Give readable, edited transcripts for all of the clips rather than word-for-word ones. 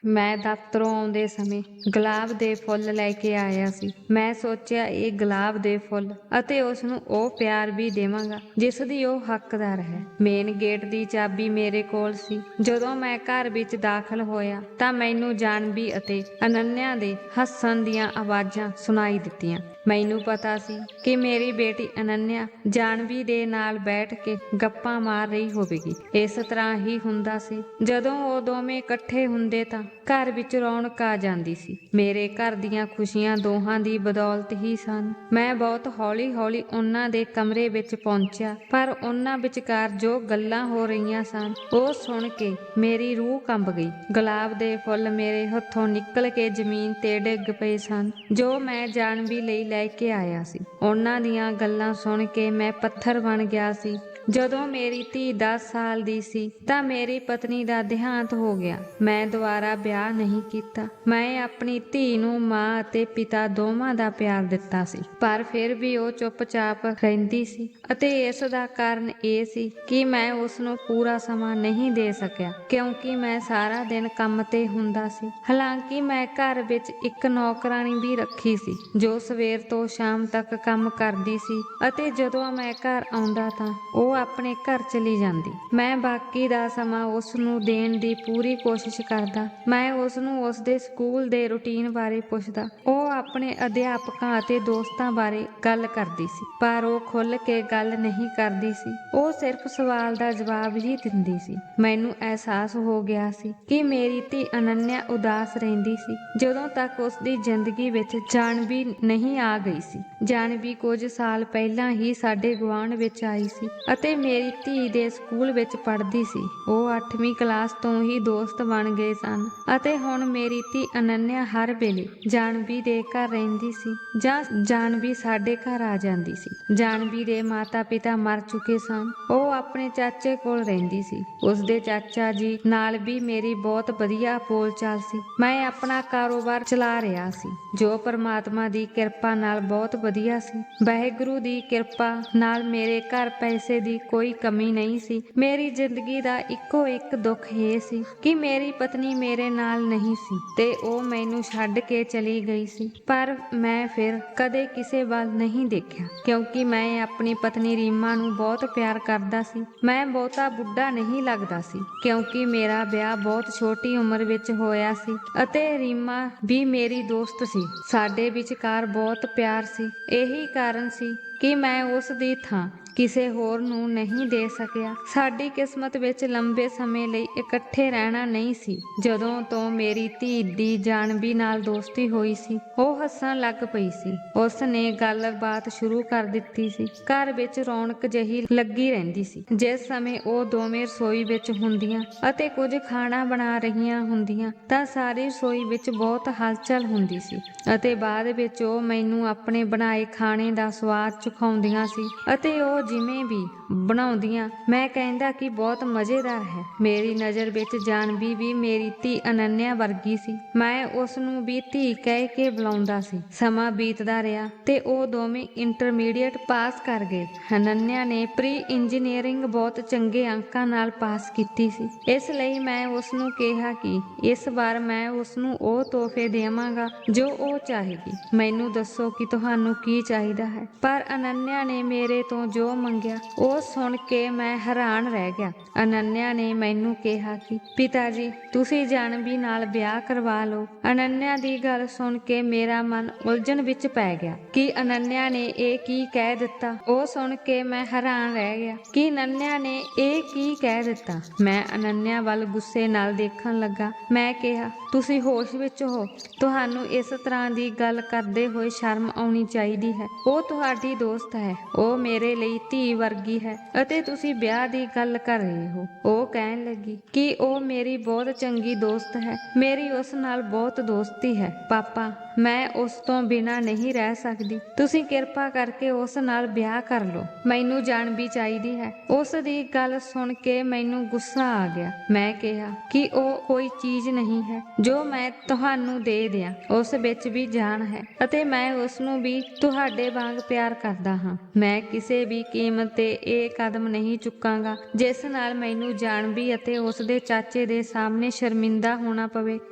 ਮੈਂ ਦਫ਼ਤਰੋਂ ਆਉਂਦੇ ਸਮੇਂ ਗੁਲਾਬ ਦੇ ਫੁੱਲ ਲੈ ਕੇ ਆਇਆ ਸੀ। ਮੈਂ ਸੋਚਿਆ ਇਹ ਗੁਲਾਬ ਦੇ ਫੁੱਲ ਅਤੇ ਉਸ ਨੂੰ ਉਹ ਪਿਆਰ ਵੀ ਦੇਵਾਂਗਾ ਜਿਸ ਦੀ ਉਹ ਹੱਕਦਾਰ ਹੈ। ਮੇਨ ਗੇਟ ਦੀ ਚਾਬੀ ਮੇਰੇ ਕੋਲ ਸੀ। ਜਦੋਂ ਮੈਂ ਘਰ ਵਿੱਚ ਦਾਖਲ ਹੋਇਆ ਤਾਂ ਮੈਨੂੰ ਜਾਨਵੀ ਅਤੇ ਅਨੰਨਿਆ ਦੇ ਹੱਸਣ ਦੀਆਂ ਆਵਾਜ਼ਾਂ ਸੁਣਾਈ ਦਿੱਤੀਆਂ। ਮੈਨੂੰ ਪਤਾ ਸੀ ਕਿ ਮੇਰੀ ਬੇਟੀ ਅਨੰਨਿਆ ਜਾਨਵੀ ਦੇ ਨਾਲ ਬੈਠ ਕੇ ਗੱਪਾਂ ਮਾਰ ਰਹੀ ਹੋਵੇਗੀ। ਇਸ ਤਰ੍ਹਾਂ ਹੀ ਹੁੰਦਾ ਸੀ। ਜਦੋਂ ਉਹ ਦੋਵੇਂ ਇਕੱਠੇ ਹੁੰਦੇ ਤਾਂ ਘਰ ਵਿੱਚ ਰੌਣਕ ਆ ਜਾਂਦੀ ਸੀ। ਮੇਰੇ ਘਰ ਦੀਆਂ ਖੁਸ਼ੀਆਂ ਦੋਹਾਂ ਦੀ ਬਦੌਲਤ ਹੀ ਸਨ। ਮੈਂ ਬਹੁਤ ਹੌਲੀ-ਹੌਲੀ ਉਹਨਾਂ ਦੇ ਕਮਰੇ ਵਿੱਚ ਪਹੁੰਚਿਆ, ਪਰ ਉਹਨਾਂ ਵਿਚਕਾਰ ਜੋ ਗੱਲਾਂ ਹੋ ਰਹੀਆਂ ਸਨ ਉਹ ਸੁਣ ਕੇ ਮੇਰੀ ਰੂਹ ਕੰਬ ਗਈ। ਗੁਲਾਬ ਦੇ ਫੁੱਲ ਮੇਰੇ ਹੱਥੋਂ ਨਿਕਲ ਕੇ ਜ਼ਮੀਨ ਤੇ ਡਿੱਗ ਪਏ ਸਨ ਜੋ ਮੈਂ ਜਾਨਵੀ ਲਈ ਲੈ ਕੇ ਆਇਆ ਸੀ। ਉਹਨਾਂ ਦੀਆਂ ਗੱਲਾਂ ਸੁਣ ਕੇ ਮੈਂ ਪੱਥਰ ਬਣ ਗਿਆ ਸੀ। ਜਦੋਂ ਮੇਰੀ ਧੀ 10 ਸਾਲ ਦੀ ਸੀ ਤਾਂ ਮੇਰੀ ਪਤਨੀ ਦਾ ਦੇਹਾਂਤ ਹੋ ਗਿਆ। ਮੈਂ ਦੁਬਾਰਾ ਵਿਆਹ ਨਹੀਂ ਕੀਤਾ। ਮੈਂ ਆਪਣੀ ਧੀ ਨੂੰ ਮਾਂ ਅਤੇ ਪਿਤਾ ਦੋਵਾਂ ਦਾ ਪਿਆਰ ਦਿੱਤਾ ਸੀ, ਪਰ ਫਿਰ ਵੀ ਉਹ ਚੁੱਪਚਾਪ ਰਹਿੰਦੀ ਸੀ ਅਤੇ ਇਸ ਦਾ ਕਾਰਨ ਇਹ ਸੀ ਕਿ ਮੈਂ ਉਸ ਨੂੰ ਪੂਰਾ ਸਮਾਂ ਨਹੀਂ ਦੇ ਸਕਿਆ ਕਿਉਂਕਿ ਮੈਂ ਸਾਰਾ ਦਿਨ ਕੰਮ ਤੇ ਹੁੰਦਾ ਸੀ। ਹਾਲਾਂਕਿ ਮੈਂ ਘਰ ਵਿੱਚ ਇੱਕ ਨੌਕਰਾਣੀ ਵੀ ਰੱਖੀ ਸੀ ਜੋ ਸਵੇਰ ਤੋਂ ਸ਼ਾਮ ਤੱਕ ਕੰਮ ਕਰਦੀ ਸੀ ਅਤੇ ਜਦੋਂ ਮੈਂ ਘਰ ਆਉਂਦਾ ਤਾਂ ਉਹ ਆਪਣੇ ਘਰ ਚਲੀ ਜਾਂਦੀ। ਮੈਂ ਬਾਕੀ ਦਾ ਸਮਾਂ ਉਸ ਨੂੰ ਦੇਣ ਦੀ ਪੂਰੀ ਕੋਸ਼ਿਸ਼ ਕਰਦਾ। ਮੈਂ ਉਸ ਨੂੰ ਉਸ ਦੇ ਸਕੂਲ ਦੇ ਰੁਟੀਨ ਬਾਰੇ ਪੁੱਛਦਾ। ਉਹ ਆਪਣੇ ਅਧਿਆਪਕਾਂ ਅਤੇ ਦੋਸਤਾਂ ਬਾਰੇ ਗੱਲ ਕਰਦੀ ਸੀ, ਪਰ ਉਹ ਖੁੱਲ੍ਹ ਕੇ ਗੱਲ ਨਹੀਂ ਕਰਦੀ ਸੀ। ਉਹ ਸਿਰਫ ਸਵਾਲ ਦਾ ਜਵਾਬ ਹੀ ਦਿੰਦੀ ਸੀ। ਮੈਨੂੰ ਅਹਿਸਾਸ ਹੋ ਗਿਆ ਸੀ ਕਿ ਮੇਰੀ ਧੀ ਅਨੰਨਿਆ ਉਦਾਸ ਰਹਿੰਦੀ ਸੀ ਜਦੋਂ ਤੱਕ ਉਸ ਦੀ ਜ਼ਿੰਦਗੀ ਵਿੱਚ ਜਾਨਵੀ ਨਹੀਂ ਆ ਗਈ ਸੀ। ਜਾਨਵੀ ਕੁਝ ਸਾਲ ਪਹਿਲਾਂ ਹੀ ਸਾਡੇ ਗੁਆਂਢ ਵਿੱਚ ਆਈ ਸੀ ਅਤੇ ਮੇਰੀ ਧੀ ਦੇ ਸਕੂਲ ਵਿੱਚ ਪੜ੍ਹਦੀ ਸੀ। ਉਹ 8ਵੀਂ ਕਲਾਸ ਤੋਂ ਹੀ ਦੋਸਤ ਬਣ ਗਏ ਸਨ ਅਤੇ ਹੁਣ ਮੇਰੀ ਧੀ ਅਨੰਨਿਆ ਹਰ ਵੇਲੇ ਜਾਨਵੀ ਦੇ ਘਰ ਰਹਿੰਦੀ ਸੀ ਜਾਂ ਜਾਨਵੀ ਸਾਡੇ ਘਰ ਆ ਜਾਂਦੀ ਸੀ। ਜਾਨਵੀ ਦੇ ਮਾਤਾ-ਪਿਤਾ ਮਰ ਚੁੱਕੇ ਸਨ। ਉਹ ਆਪਣੇ ਚਾਚੇ ਕੋਲ ਰਹਿੰਦੀ ਸੀ। ਉਸਦੇ ਚਾਚਾ ਜੀ ਨਾਲ ਵੀ ਮੇਰੀ ਬਹੁਤ ਵਧੀਆ ਬੋਲਚਾਲ ਸੀ। ਮੈਂ ਆਪਣਾ ਕਾਰੋਬਾਰ ਚਲਾ ਰਿਹਾ ਸੀ ਜੋ ਪਰਮਾਤਮਾ ਦੀ ਕਿਰਪਾ ਨਾਲ ਬਹੁਤ ਵਧੀਆ ਸੀ। ਵਾਹਿਗੁਰੂ ਦੀ ਕਿਰਪਾ ਨਾਲ ਮੇਰੇ ਘਰ ਪੈਸੇ ਦੀ ਕੋਈ ਕਮੀ ਨਹੀਂ ਸੀ। ਮੇਰੀ ਜ਼ਿੰਦਗੀ ਦਾ ਇੱਕੋ ਇੱਕ ਦੁੱਖ ਇਹ ਸੀ ਕਿ ਮੇਰੀ ਪਤਨੀ ਮੇਰੇ ਨਾਲ ਨਹੀਂ ਸੀ ਤੇ ਉਹ ਮੈਨੂੰ ਛੱਡ ਕੇ ਚਲੀ ਗਈ ਸੀ। ਪਰ ਮੈਂ ਫਿਰ ਕਦੇ ਕਿਸੇ ਵੱਲ ਨਹੀਂ ਦੇਖਿਆ ਕਿਉਂਕਿ ਮੈਂ ਆਪਣੀ ਪਤਨੀ ਰੀਮਾ ਨੂੰ ਬਹੁਤ ਪਿਆਰ ਕਰਦਾ ਸੀ। ਮੈਂ ਬਹੁਤਾ ਬੁੱਢਾ ਨਹੀਂ ਲੱਗਦਾ ਸੀ ਕਿਉਂਕਿ ਮੇਰਾ ਵਿਆਹ ਬਹੁਤ ਛੋਟੀ ਉਮਰ ਵਿੱਚ ਹੋਇਆ ਸੀ ਅਤੇ ਰੀਮਾ ਵੀ ਮੇਰੀ ਦੋਸਤ ਸੀ। ਸਾਡੇ ਵਿਚਕਾਰ ਬਹੁਤ ਪਿਆਰ ਸੀ। ਇਹੀ ਕਾਰਨ ਸੀ ਕਿ ਮੈਂ ਉਸ ਦੀ ਥਾਂ ਕਿਸੇ ਹੋਰ ਨੂੰ ਨਹੀਂ ਦੇ ਸਕਿਆ। ਸਾਡੀ ਕਿਸਮਤ ਵਿੱਚ ਲੰਬੇ ਸਮੇਂ ਲਈ ਇਕੱਠੇ ਰਹਿਣਾ ਨਹੀਂ ਸੀ। ਜਦੋਂ ਤੋਂ ਮੇਰੀ ਧੀ ਦੀ ਜਾਨਵੀ ਨਾਲ ਦੋਸਤੀ ਹੋਈ ਸੀ ਉਹ ਹੱਸਣ ਲੱਗ ਪਈ ਸੀ। ਉਸ ਨੇ ਗੱਲਬਾਤ ਸ਼ੁਰੂ ਕਰ ਦਿੱਤੀ ਸੀ। ਘਰ ਵਿੱਚ ਰੌਣਕ ਜਿਹੀ ਲੱਗੀ ਰਹਿੰਦੀ ਸੀ। ਜਿਸ ਸਮੇਂ ਉਹ ਦੋਵੇਂ ਰਸੋਈ ਵਿੱਚ ਹੁੰਦੀਆਂ ਅਤੇ ਕੁਝ ਖਾਣਾ ਬਣਾ ਰਹੀਆਂ ਹੁੰਦੀਆਂ ਤਾਂ ਸਾਰੀ ਰਸੋਈ ਵਿੱਚ ਬਹੁਤ ਹਲਚਲ ਹੁੰਦੀ ਸੀ ਅਤੇ ਬਾਅਦ ਵਿੱਚ ਉਹ ਮੈਨੂੰ ਆਪਣੇ ਬਣਾਏ ਖਾਣੇ ਦਾ ਸਵਾਦ ਚਖਾਉਂਦੀਆਂ ਸੀ ਅਤੇ ਉਹ ਜਿਵੇਂ ਵੀ ਬਣਾਉਂਦੀਆਂ ਮੈਂ ਕਹਿੰਦਾ ਕਿ ਬਹੁਤ ਮਜ਼ੇਦਾਰ ਹੈ। ਮੇਰੀ ਨਜ਼ਰ ਵਿੱਚ ਜਾਨਵੀ ਵੀ ਮੇਰੀ ਧੀ ਅਨੰਨਿਆ ਵਰਗੀ ਸੀ। ਮੈਂ ਉਸ ਨੂੰ ਵੀ ਧੀ ਕਹਿ ਕੇ ਬੁਲਾਉਂਦਾ ਸੀ। ਸਮਾਂ ਬੀਤਦਾ ਰਿਹਾ ਤੇ ਉਹ ਦੋਵੇਂ ਇੰਟਰਮੀਡੀਏਟ ਪਾਸ ਕਰ ਗਏ। ਅਨੰਨਿਆ ਨੇ ਪ੍ਰੀ ਇੰਜੀਨੀਅਰਿੰਗ ਬਹੁਤ ਚੰਗੇ ਅੰਕਾਂ ਨਾਲ ਪਾਸ ਕੀਤੀ ਸੀ। ਇਸ ਲਈ ਮੈਂ ਉਸ ਨੂੰ ਕਿਹਾ ਕਿ ਇਸ ਵਾਰ ਮੈਂ ਉਸ ਨੂੰ ਉਹ ਤੋਹਫੇ ਦੇਵਾਂਗਾ ਜੋ ਉਹ ਚਾਹੇਗੀ। ਮੈਨੂੰ ਦੱਸੋ ਕਿ ਤੁਹਾਨੂੰ ਕੀ ਚਾਹੀਦਾ ਹੈ। ਪਰ ਅਨੰਨਿਆ ਨੇ ਮੇਰੇ ਤੋਂ ਜੋ ਮੰਗਿਆ ਉਹ ਸੁਣ ਕੇ ਮੈਂ ਹੈਰਾਨ ਰਹਿ ਗਿਆ। ਅਨੰਨਿਆ ਨੇ ਮੈਨੂੰ ਕਿਹਾ ਕਿ ਪਿਤਾ ਜੀ ਤੁਸੀਂ ਜਾਨਵੀ ਨਾਲ ਵਿਆਹ ਕਰਵਾ ਲਓ। ਅਨੰਨਿਆ ਦੀ ਗੱਲ ਸੁਣ ਕੇ ਮੇਰਾ ਮਨ ਉਲਝਣ ਵਿੱਚ ਪੈ ਗਿਆ ਕਿ ਅਨੰਨਿਆ ਨੇ ਇਹ ਕੀ ਕਹਿ ਦਿੱਤਾ। ਉਹ ਸੁਣ ਕੇ ਮੈਂ ਹੈਰਾਨ ਰਹਿ ਗਿਆ ਕਿ ਅਨੰਨਿਆ ਨੇ ਇਹ ਕੀ ਕਹਿ ਦਿੱਤਾ। ਮੈਂ ਅਨੰਨਿਆ ਵੱਲ ਗੁੱਸੇ ਨਾਲ ਦੇਖਣ ਲੱਗਾ। ਮੈਂ ਕਿਹਾ ਤੁਸੀਂ ਹੋਸ਼ ਵਿੱਚ ਹੋ। ਤੁਹਾਨੂੰ ਇਸ ਤਰ੍ਹਾਂ ਦੀ ਗੱਲ ਕਰਦੇ ਹੋਏ ਸ਼ਰਮ ਆਉਣੀ ਚਾਹੀਦੀ ਹੈ। ਉਹ ਤੁਹਾਡੀ ਦੋਸਤ ਹੈ। ਉਹ ਮੇਰੇ ਲਈ ਧੀ ਵਰਗੀ ਹੈ ਅਤੇ ਤੁਸੀਂ ਵਿਆਹ ਦੀ ਗੱਲ ਕਰ ਰਹੇ ਹੋ। ਉਹ ਕਹਿਣ ਲੱਗੀ ਕਿ ਉਹ ਮੇਰੀ ਬਹੁਤ ਚੰਗੀ ਦੋਸਤ ਹੈ। ਮੇਰੀ ਉਸ ਨਾਲ ਬਹੁਤ ਦੋਸਤੀ ਹੈ। ਪਾਪਾ ਮੈਂ ਉਸ ਤੋਂ ਬਿਨਾਂ ਨਹੀਂ ਰਹਿ ਸਕਦੀ। ਤੁਸੀਂ ਕਿਰਪਾ ਕਰਕੇ ਉਸ ਨਾਲ ਵਿਆਹ ਕਰ ਲਓ। ਮੈਨੂੰ ਜਾਣਬੀ ਚਾਹੀਦੀ ਹੈ। ਉਸ ਦੀ ਗੱਲ ਸੁਣ ਕੇ ਮੈਨੂੰ ਗੁੱਸਾ ਆ ਗਿਆ। ਮੈਂ ਕਿਹਾ ਕਿ ਉਹ ਕੋਈ ਚੀਜ਼ ਨਹੀਂ ਹੈ ਜੋ ਮੈਂ ਤੁਹਾਨੂੰ ਦੇ ਦਿਆਂ। ਉਸ ਵਿੱਚ ਵੀ ਜਾਨ ਹੈ ਅਤੇ ਮੈਂ ਉਸ ਨੂੰ ਵੀ ਤੁਹਾਡੇ ਵਾਂਗ ਪਿਆਰ ਕਰਦਾ ਹਾਂ। ਮੈਂ ਕਿਸੇ ਵੀ ਕੀਮਤ ਤੇ ਇਹ ਕਦਮ ਨਹੀਂ ਚੁੱਕਾਂਗਾ ਜਿਸ ਨਾਲ ਮੈਨੂੰ ਜਾਣਬੀ ਅਤੇ ਉਸ ਦੇ ਚਾਚੇ ਦੇ ਸਾਹਮਣੇ ਸ਼ਰਮਿੰਦਾ ਹੋਣਾ ਪਵੇ।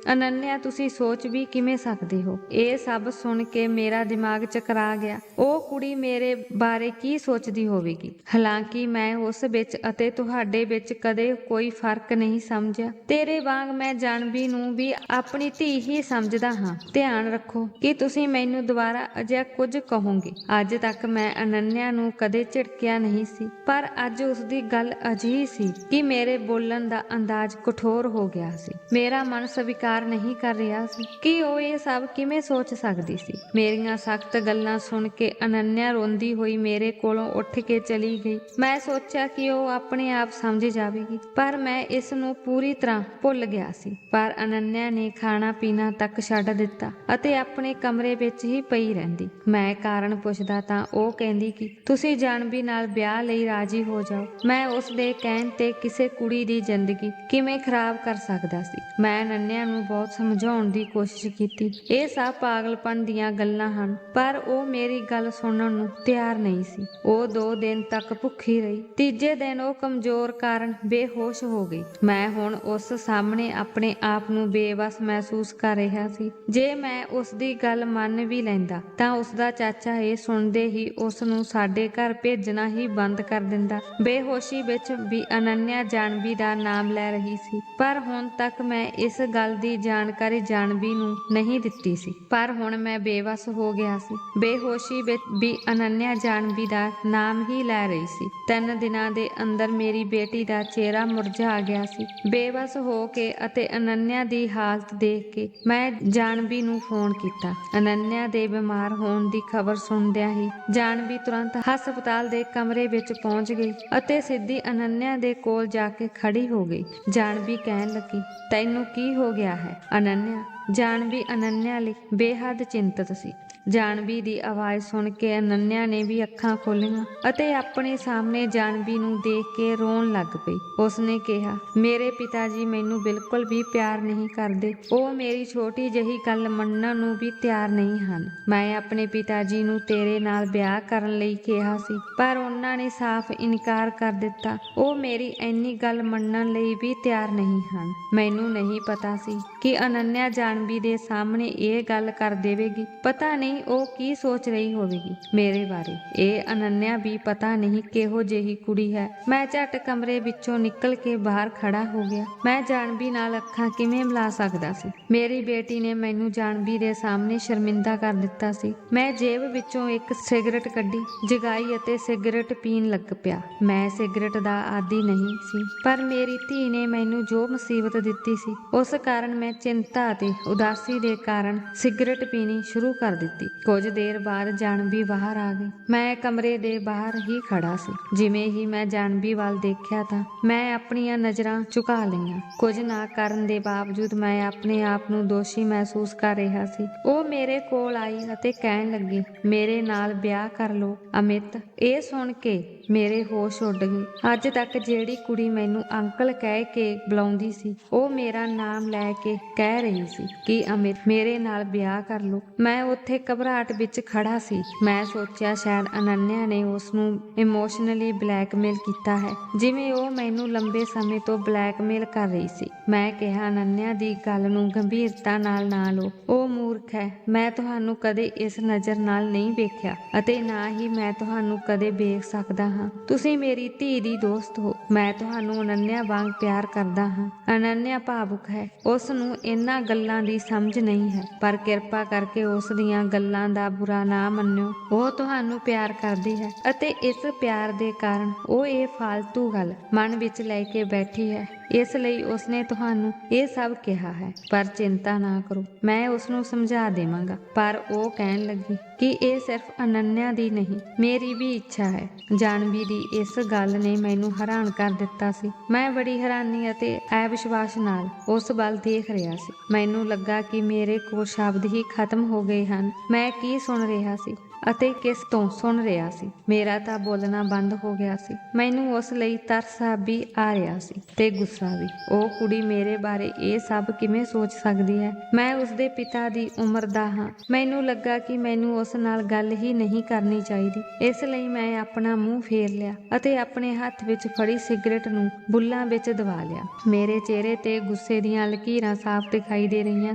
ਅਨੰਨਿਆ, ਤੁਸੀਂ ਸੋਚ ਵੀ ਕਿਵੇਂ ਸਕਦੇ ਹੋ? ਇਹ ਸਭ ਸੁਣ ਕੇ ਮੇਰਾ ਦਿਮਾਗ ਚਕਰਾ ਗਿਆ। ਉਹ ਕੁੜੀ ਮੇਰੇ ਬਾਰੇ ਕੀ ਸੋਚਦੀ ਹੋਵੇਗੀ? ਹਾਲਾਂਕਿ ਮੈਂ ਉਸ ਵਿੱਚ ਅਤੇ ਤੁਹਾਡੇ ਵਿੱਚ ਕਦੇ ਕੋਈ ਫਰਕ ਨਹੀਂ ਸਮਝਿਆ। ਤੇਰੇ ਵਾਂਗ ਮੈਂ ਜਾਣਬੀ ਨੂੰ ਵੀ ਆਪਣੀ ਧੀ ਹੀ ਸਮਝਦਾ ਹਾਂ। ਧਿਆਨ ਰੱਖੋ ਕਿ ਤੁਸੀਂ ਮੈਨੂੰ ਦੁਬਾਰਾ ਅਜਿਹਾ ਕੁਝ ਕਹੋਗੇ। ਅੱਜ ਤੱਕ ਮੈਂ ਅਨੰਨਿਆ ਨੂੰ ਕਦੇ ਝਿੜਕਿਆ ਨਹੀਂ ਸੀ, ਪਰ ਅੱਜ ਉਸ ਦੀ ਗੱਲ ਅਜਿਹੀ ਸੀ ਕਿ ਮੇਰੇ ਬੋਲਣ ਦਾ ਅੰਦਾਜ਼ ਕਠੋਰ ਹੋ ਗਿਆ ਸੀ। ਮੇਰਾ ਮਨ ਸਵੀਕਾਰ ਨਹੀਂ ਕਰ ਰਿਹਾ ਸੀ ਕਿ ਉਹ ਇਹ ਸਭ ਕਿਵੇਂ ਸੋਚ ਸਕਦੀ ਸੀ। ਮੇਰੀਆਂ ਸਖਤ ਗੱਲਾਂ ਸੁਣ ਕੇ ਅਨੰਨਿਆ ਰੋਂਦੀ ਹੋਈ ਮੇਰੇ ਕੋਲੋਂ ਉੱਠ ਕੇ ਚਲੀ ਗਈ। ਮੈਂ ਸੋਚਿਆ ਕਿ ਉਹ ਆਪਣੇ ਆਪ ਸਮਝ ਜਾਵੇਗੀ, ਪਰ ਮੈਂ ਇਸ ਨੂੰ ਪੂਰੀ ਤਰ੍ਹਾਂ ਭੁੱਲ ਗਿਆ ਸੀ। ਪਰ ਅਨੰਨਿਆ ਨੇ ਖਾਣਾ ਪੀਣਾ ਤੱਕ ਛੱਡ ਦਿੱਤਾ ਅਤੇ ਆਪਣੇ ਕਮਰੇ ਵਿੱਚ ਹੀ ਪਈ ਰਹਿੰਦੀ। ਮੈਂ ਕਾਰਨ ਪੁੱਛਦਾ ਤਾਂ ਉਹ ਕਹਿੰਦੀ ਕਿ ਤੁਸੀਂ ਜਾਣਬੀ ਨਾਲ ਵਿਆਹ ਲਈ ਰਾਜੀ ਹੋ ਜਾਓ। ਮੈਂ ਉਸ ਦੇ ਕਹਿਣ ਤੇ ਕਿਸੇ ਕੁੜੀ ਦੀ ਜ਼ਿੰਦਗੀ ਕਿਵੇਂ ਖਰਾਬ ਕਰ ਸਕਦਾ ਸੀ। ਮੈਂ ਅਨੰਨਿਆ ਨੂੰ ਬਹੁਤ ਸਮਝਾਉਣ ਦੀ ਕੋਸ਼ਿਸ਼ ਕੀਤੀ। ਇਹ ਸਭ ਪਾਗਲਪਨ ਦੀਆਂ ਗੱਲਾਂ ਹਨ, ਪਰ ਉਹ ਮੇਰੀ ਗੱਲ ਸੁਣਨ ਨੂੰ ਤਿਆਰ ਨਹੀਂ ਸੀ। ਉਹ 2 ਦਿਨ ਤੱਕ ਭੁੱਖੀ ਰਹੀ। ਤੀਜੇ ਦਿਨ ਉਹ ਕਮਜ਼ੋਰ ਕਾਰਨ ਬੇਹੋਸ਼ ਹੋ ਗਈ। ਮੈਂ ਹੁਣ ਉਸ ਸਾਹਮਣੇ ਆਪਣੇ ਆਪ ਨੂੰ ਬੇਵੱਸ ਮਹਿਸੂਸ ਕਰ ਰਿਹਾ ਸੀ। ਜੇ ਮੈਂ ਉਸ ਦੀ ਗੱਲ ਮੰਨ ਵੀ ਲੈਂਦਾ ਤਾਂ ਉਸ ਦਾ ਚਾਚਾ ਇਹ ਸੁਣਦੇ ਹੀ ਉਸ ਨੂੰ ਸਾਡੇ ਘਰ ਭੇਜਣਾ ਹੀ ਬੰਦ ਕਰ ਦਿੰਦਾ। ਬੇਹੋਸ਼ੀ ਵਿੱਚ ਵੀ ਅਨੰਨਿਆ ਜਾਣਬੀ ਦਾ ਨਾਮ ਲੈ ਰਹੀ ਸੀ, ਪਰ ਹੁਣ ਤੱਕ ਮੈਂ ਇਸ ਗੱਲ ਦੀ ਜਾਣਕਾਰੀ ਜਾਣਬੀ ਨੂੰ ਨਹੀਂ ਦਿੱਤੀ ਸੀ। ਪਰ ਹੁਣ ਮੈਂ ਬੇਵੱਸ ਹੋ ਗਿਆ ਸੀ। ਬੇਹੋਸ਼ੀ ਵਿੱਚ ਵੀ ਅਨੰਨਿਆ ਜਾਣਬੀ ਦਾ ਨਾਮ ਹੀ ਲੈ ਰਹੀ ਸੀ। 3 ਦਿਨਾਂ ਦੇ ਅੰਦਰ ਮੇਰੀ ਬੇਟੀ ਦਾ ਚਿਹਰਾ ਮੁਰਝਾ ਗਿਆ ਸੀ। ਬੇਵੱਸ ਹੋ ਕੇ ਅਤੇ ਅਨੰਨਿਆ ਦੀ ਹਾਲਤ ਦੇਖ ਕੇ ਮੈਂ ਜਾਣਬੀ ਨੂੰ ਫੋਨ ਕੀਤਾ। ਅਨੰਨਿਆ ਦੇ ਬਿਮਾਰ ਹੋਣ ਦੀ ਖਬਰ ਸੁਣਦਿਆਂ ਹੀ ਜਾਣਬੀ ਤੁਰੰਤ ਹਸਪਤਾਲ ਦੇ ਕਮਰੇ ਵਿੱਚ ਪਹੁੰਚ ਗਈ ਅਤੇ ਸਿੱਧੀ ਅਨੰਨਿਆ ਦੇ ਕੋਲ ਜਾ ਕੇ ਖੜੀ ਹੋ ਗਈ। ਜਾਣਬੀ ਕਹਿਣ ਲੱਗੀ, ਤੈਨੂੰ ਕੀ ਹੋ ਗਿਆ ਹੈ ਅਨੰਨਿਆ? ਜਾਣਬੀ ਅਨੰਨਿਆ ਲਈ ਬੇਹੱਦ ਚਿੰਤਤ ਸੀ। ਜਾਣਬੀ ਦੀ ਆਵਾਜ਼ ਸੁਣ ਕੇ ਅਨੰਨਿਆ ਨੇ ਵੀ ਅੱਖਾਂ ਖੋਲ੍ਹੀਆਂ ਅਤੇ ਆਪਣੇ ਸਾਹਮਣੇ ਜਾਣਬੀ ਨੂੰ ਦੇਖ ਕੇ ਰੋਣ ਲੱਗ ਪਈ। ਉਸਨੇ ਕਿਹਾ, ਮੇਰੇ ਪਿਤਾ ਜੀ ਮੈਨੂੰ ਬਿਲਕੁਲ ਵੀ ਪਿਆਰ ਨਹੀਂ ਕਰਦੇ। ਉਹ ਮੇਰੀ ਛੋਟੀ ਜਿਹੀ ਗੱਲ ਮੰਨਣ ਨੂੰ ਵੀ ਤਿਆਰ ਨਹੀਂ ਹਨ। ਮੈਂ ਆਪਣੇ ਪਿਤਾ ਜੀ ਨੂੰ ਤੇਰੇ ਨਾਲ ਵਿਆਹ ਕਰਨ ਲਈ ਕਿਹਾ ਸੀ, ਪਰ ਉਹਨਾਂ ਨੇ ਸਾਫ਼ ਇਨਕਾਰ ਕਰ ਦਿੱਤਾ। ਉਹ ਮੇਰੀ ਇੰਨੀ ਗੱਲ ਮੰਨਣ ਲਈ ਵੀ ਤਿਆਰ ਨਹੀਂ ਹਨ। ਮੈਨੂੰ ਨਹੀਂ ਪਤਾ ਸੀ ਕਿ ਅਨੰਨਿਆ ਜਾਣਬੀ ਦੇ ਸਾਹਮਣੇ ਇਹ ਗੱਲ ਕਰ ਦੇਵੇਗੀ। ਪਤਾ ਨਹੀਂ ਉਹ ਕੀ ਸੋਚ ਰਹੀ ਹੋਵੇਗੀ ਮੇਰੇ ਬਾਰੇ। ਇਹ ਅਨੰਨਿਆ ਵੀ ਪਤਾ ਨਹੀਂ ਕਿਹੋ ਜਿਹੀ ਕੁੜੀ ਹੈ। ਮੈਂ ਝਟ ਕਮਰੇ ਵਿੱਚੋਂ ਨਿਕਲ ਕੇ ਬਾਹਰ ਖੜਾ ਹੋ ਗਿਆ। ਮੈਂ ਜਾਣਬੀ ਨਾਲ ਅੱਖਾਂ ਕਿਵੇਂ ਮਿਲਾ ਸਕਦਾ ਸੀ? ਮੇਰੀ ਬੇਟੀ ਨੇ ਮੈਨੂੰ ਜਾਣਬੀ ਦੇ ਸਾਹਮਣੇ ਸ਼ਰਮਿੰਦਾ ਕਰ ਦਿੱਤਾ ਸੀ। ਮੈਂ ਜੇਬ ਵਿੱਚੋਂ ਇੱਕ ਸਿਗਰਟ ਕੱਢੀ, ਜਗਾਈ ਅਤੇ ਸਿਗਰਟ ਪੀਣ ਲੱਗ ਪਿਆ। ਮੈਂ ਸਿਗਰਟ ਦਾ ਆਦੀ ਨਹੀਂ ਸੀ, ਪਰ ਮੇਰੀ ਧੀ ਨੇ ਮੈਨੂੰ ਜੋ ਮੁਸੀਬਤ ਦਿੱਤੀ ਸੀ ਉਸ ਕਾਰਨ ਮੈਂ ਚਿੰਤਾ ਅਤੇ ਉਦਾਸੀ ਦੇ ਕਾਰਨ ਸਿਗਰਟ ਪੀਣੀ ਸ਼ੁਰੂ ਕਰ ਦਿੱਤੀ। ਕੁਝ ਦੇਰ ਬਾਅਦ ਜਾਣਬੀ ਬਾਹਰ ਆ ਗਈ। ਮੈਂ ਕਮਰੇ ਦੇ ਬਾਹਰ ਹੀ ਖੜਾ ਸੀ। ਜਿਵੇਂ ਹੀ ਮੈਂ ਜਾਣਬੀ ਵੱਲ ਦੇਖਿਆ ਤਾਂ ਮੈਂ ਆਪਣੀਆਂ ਨਜ਼ਰਾਂ ਝੁਕਾ ਲਈਆਂ। ਕੁਝ ਨਾ ਕਰਨ ਦੇ ਬਾਵਜੂਦ ਮੈਂ ਆਪਣੇ ਆਪ ਨੂੰ ਦੋਸ਼ੀ ਮਹਿਸੂਸ ਕਰ ਰਿਹਾ ਸੀ। ਉਹ ਮੇਰੇ ਕੋਲ ਆਈ ਅਤੇ ਕਹਿਣ ਲੱਗੀ, ਮੇਰੇ ਨਾਲ ਵਿਆਹ ਕਰ ਲਓ ਅਮਿਤ। ਇਹ ਸੁਣ ਕੇ ਮੇਰੇ ਹੋਸ਼ ਉੱਡ ਗਏ। ਅੱਜ ਤੱਕ ਜਿਹੜੀ ਕੁੜੀ ਮੈਨੂੰ ਅੰਕਲ ਕਹਿ ਕੇ ਬੁਲਾਉਂਦੀ ਸੀ, ਉਹ ਮੇਰਾ ਨਾਮ ਲੈ ਕੇ ਕਹਿ ਰਹੀ ਸੀ ਕਿ ਅਮਿਤ ਮੇਰੇ ਨਾਲ ਵਿਆਹ ਕਰ ਲਓ। ਮੈਂ ਉੱਥੇ ਘਬਰਾਹਟ ਵਿੱਚ ਖੜਾ ਸੀ। ਮੈਂ ਸੋਚਿਆ ਸ਼ਾਇਦ ਅਨੰਨਿਆ ਨੇ ਉਸ ਨੂੰ ਇਮੋਸ਼ਨਲੀ ਬਲੈਕਮੇਲ ਕੀਤਾ ਹੈ, ਜਿਵੇਂ ਉਹ ਮੈਨੂੰ ਲੰਬੇ ਸਮੇਂ ਤੋਂ ਬਲੈਕਮੇਲ ਕਰ ਰਹੀ ਸੀ। ਮੈਂ ਕਿਹਾ, ਅਨੰਨਿਆ ਦੀ ਗੱਲ ਨੂੰ ਗੰਭੀਰਤਾ ਨਾਲ ਨਾ ਲਓ। ਉਹ ਮੂਰਖ ਹੈ। ਮੈਂ ਤੁਹਾਨੂੰ ਕਦੇ ਇਸ ਨਜ਼ਰ ਨਾਲ ਨਹੀਂ ਵੇਖਿਆ ਅਤੇ ਨਾ ਹੀ ਮੈਂ ਤੁਹਾਨੂੰ ਕਦੇ ਵੇਖ ਸਕਦਾ ਹਾਂ। ਤੁਸੀਂ ਮੇਰੀ ਧੀ ਦੀ ਦੋਸਤ ਹੋ। ਮੈਂ ਤੁਹਾਨੂੰ ਅਨੰਨਿਆ ਵਾਂਗ ਪਿਆਰ ਕਰਦਾ ਹਾਂ। ਅਨੰਨਿਆ ਭਾਵੁਕ ਹੈ। ਉਸ ਨੂੰ ਇਹਨਾਂ ਗੱਲਾਂ ਦੀ ਸਮਝ ਨਹੀਂ ਹੈ, ਪਰ ਕਿਰਪਾ ਕਰਕੇ ਉਸ ਦੀਆਂ ਗੱਲਾਂ ਦਾ ਬੁਰਾ ਨਾ ਮੰਨਿਓ। ਉਹ ਤੁਹਾਨੂੰ ਪਿਆਰ ਕਰਦੀ ਹੈ ਅਤੇ ਇਸ ਪਿਆਰ ਦੇ ਕਾਰਨ ਉਹ ਇਹ ਫਾਲਤੂ ਗੱਲ ਮਨ ਵਿੱਚ ਲੈ ਕੇ ਬੈਠੀ ਹੈ। ਇਸ ਲਈ ਉਸਨੇ ਤੁਹਾਨੂੰ ਇਹ ਸਭ ਕਿਹਾ ਹੈ। ਪਰ ਚਿੰਤਾ ਨਾ ਕਰੋ, ਮੈਂ ਉਸਨੂੰ ਸਮਝਾ ਦੇਵਾਂਗਾ। ਪਰ ਉਹ ਕਹਿਣ ਲੱਗੀ ਕਿ ਇਹ ਸਿਰਫ ਅਨੰਨਿਆ ਦੀ ਨਹੀਂ, ਮੇਰੀ ਵੀ ਇੱਛਾ ਹੈ। ਜਾਨਵੀ ਦੀ ਇਸ ਗੱਲ ਨੇ ਮੈਨੂੰ ਹੈਰਾਨ ਕਰ ਦਿੱਤਾ ਸੀ। ਮੈਂ ਬੜੀ ਹੈਰਾਨੀ ਅਤੇ ਅਵਿਸ਼ਵਾਸ ਨਾਲ ਉਸ ਵੱਲ ਦੇਖ ਰਿਹਾ ਸੀ। ਮੈਨੂੰ ਲੱਗਾ ਕਿ ਮੇਰੇ ਕੋਲ ਸ਼ਬਦ ਹੀ ਖਤਮ ਹੋ ਗਏ ਹਨ। ਮੈਂ ਕੀ ਸੁਣ ਰਿਹਾ ਸੀ ਅਤੇ ਕਿਸ ਤੋਂ ਸੁਣ ਰਿਹਾ ਸੀ? ਮੇਰਾ ਤਾਂ ਬੋਲਣਾ ਬੰਦ ਹੋ ਗਿਆ ਸੀ। ਮੈਨੂੰ ਉਸ ਲਈ ਤਰਸ ਵੀ ਆ ਰਿਹਾ ਸੀ ਤੇ ਗੁੱਸਾ ਵੀ। ਉਹ ਕੁੜੀ ਮੇਰੇ ਬਾਰੇ ਇਹ ਸਭ ਕਿਵੇਂ ਸੋਚ ਸਕਦੀ ਹੈ? ਮੈਂ ਉਸਦੇ ਪਿਤਾ ਦੀ ਉਮਰ ਦਾ ਹਾਂ। ਮੈਨੂੰ ਲੱਗਾ ਕਿ ਮੈਨੂੰ ਉਸ ਨਾਲ ਗੱਲ ਹੀ ਨਹੀਂ ਕਰਨੀ ਚਾਹੀਦੀ। ਇਸ ਲਈ ਮੈਂ ਆਪਣਾ ਮੂੰਹ ਫੇਰ ਲਿਆ ਅਤੇ ਆਪਣੇ ਹੱਥ ਵਿੱਚ ਫੜੀ ਸਿਗਰਟ ਨੂੰ ਬੁੱਲਾਂ ਵਿੱਚ ਦਬਾ ਲਿਆ। ਮੇਰੇ ਚਿਹਰੇ ਤੇ ਗੁੱਸੇ ਦੀਆਂ ਲਕੀਰਾਂ ਸਾਫ਼ ਦਿਖਾਈ ਦੇ ਰਹੀਆਂ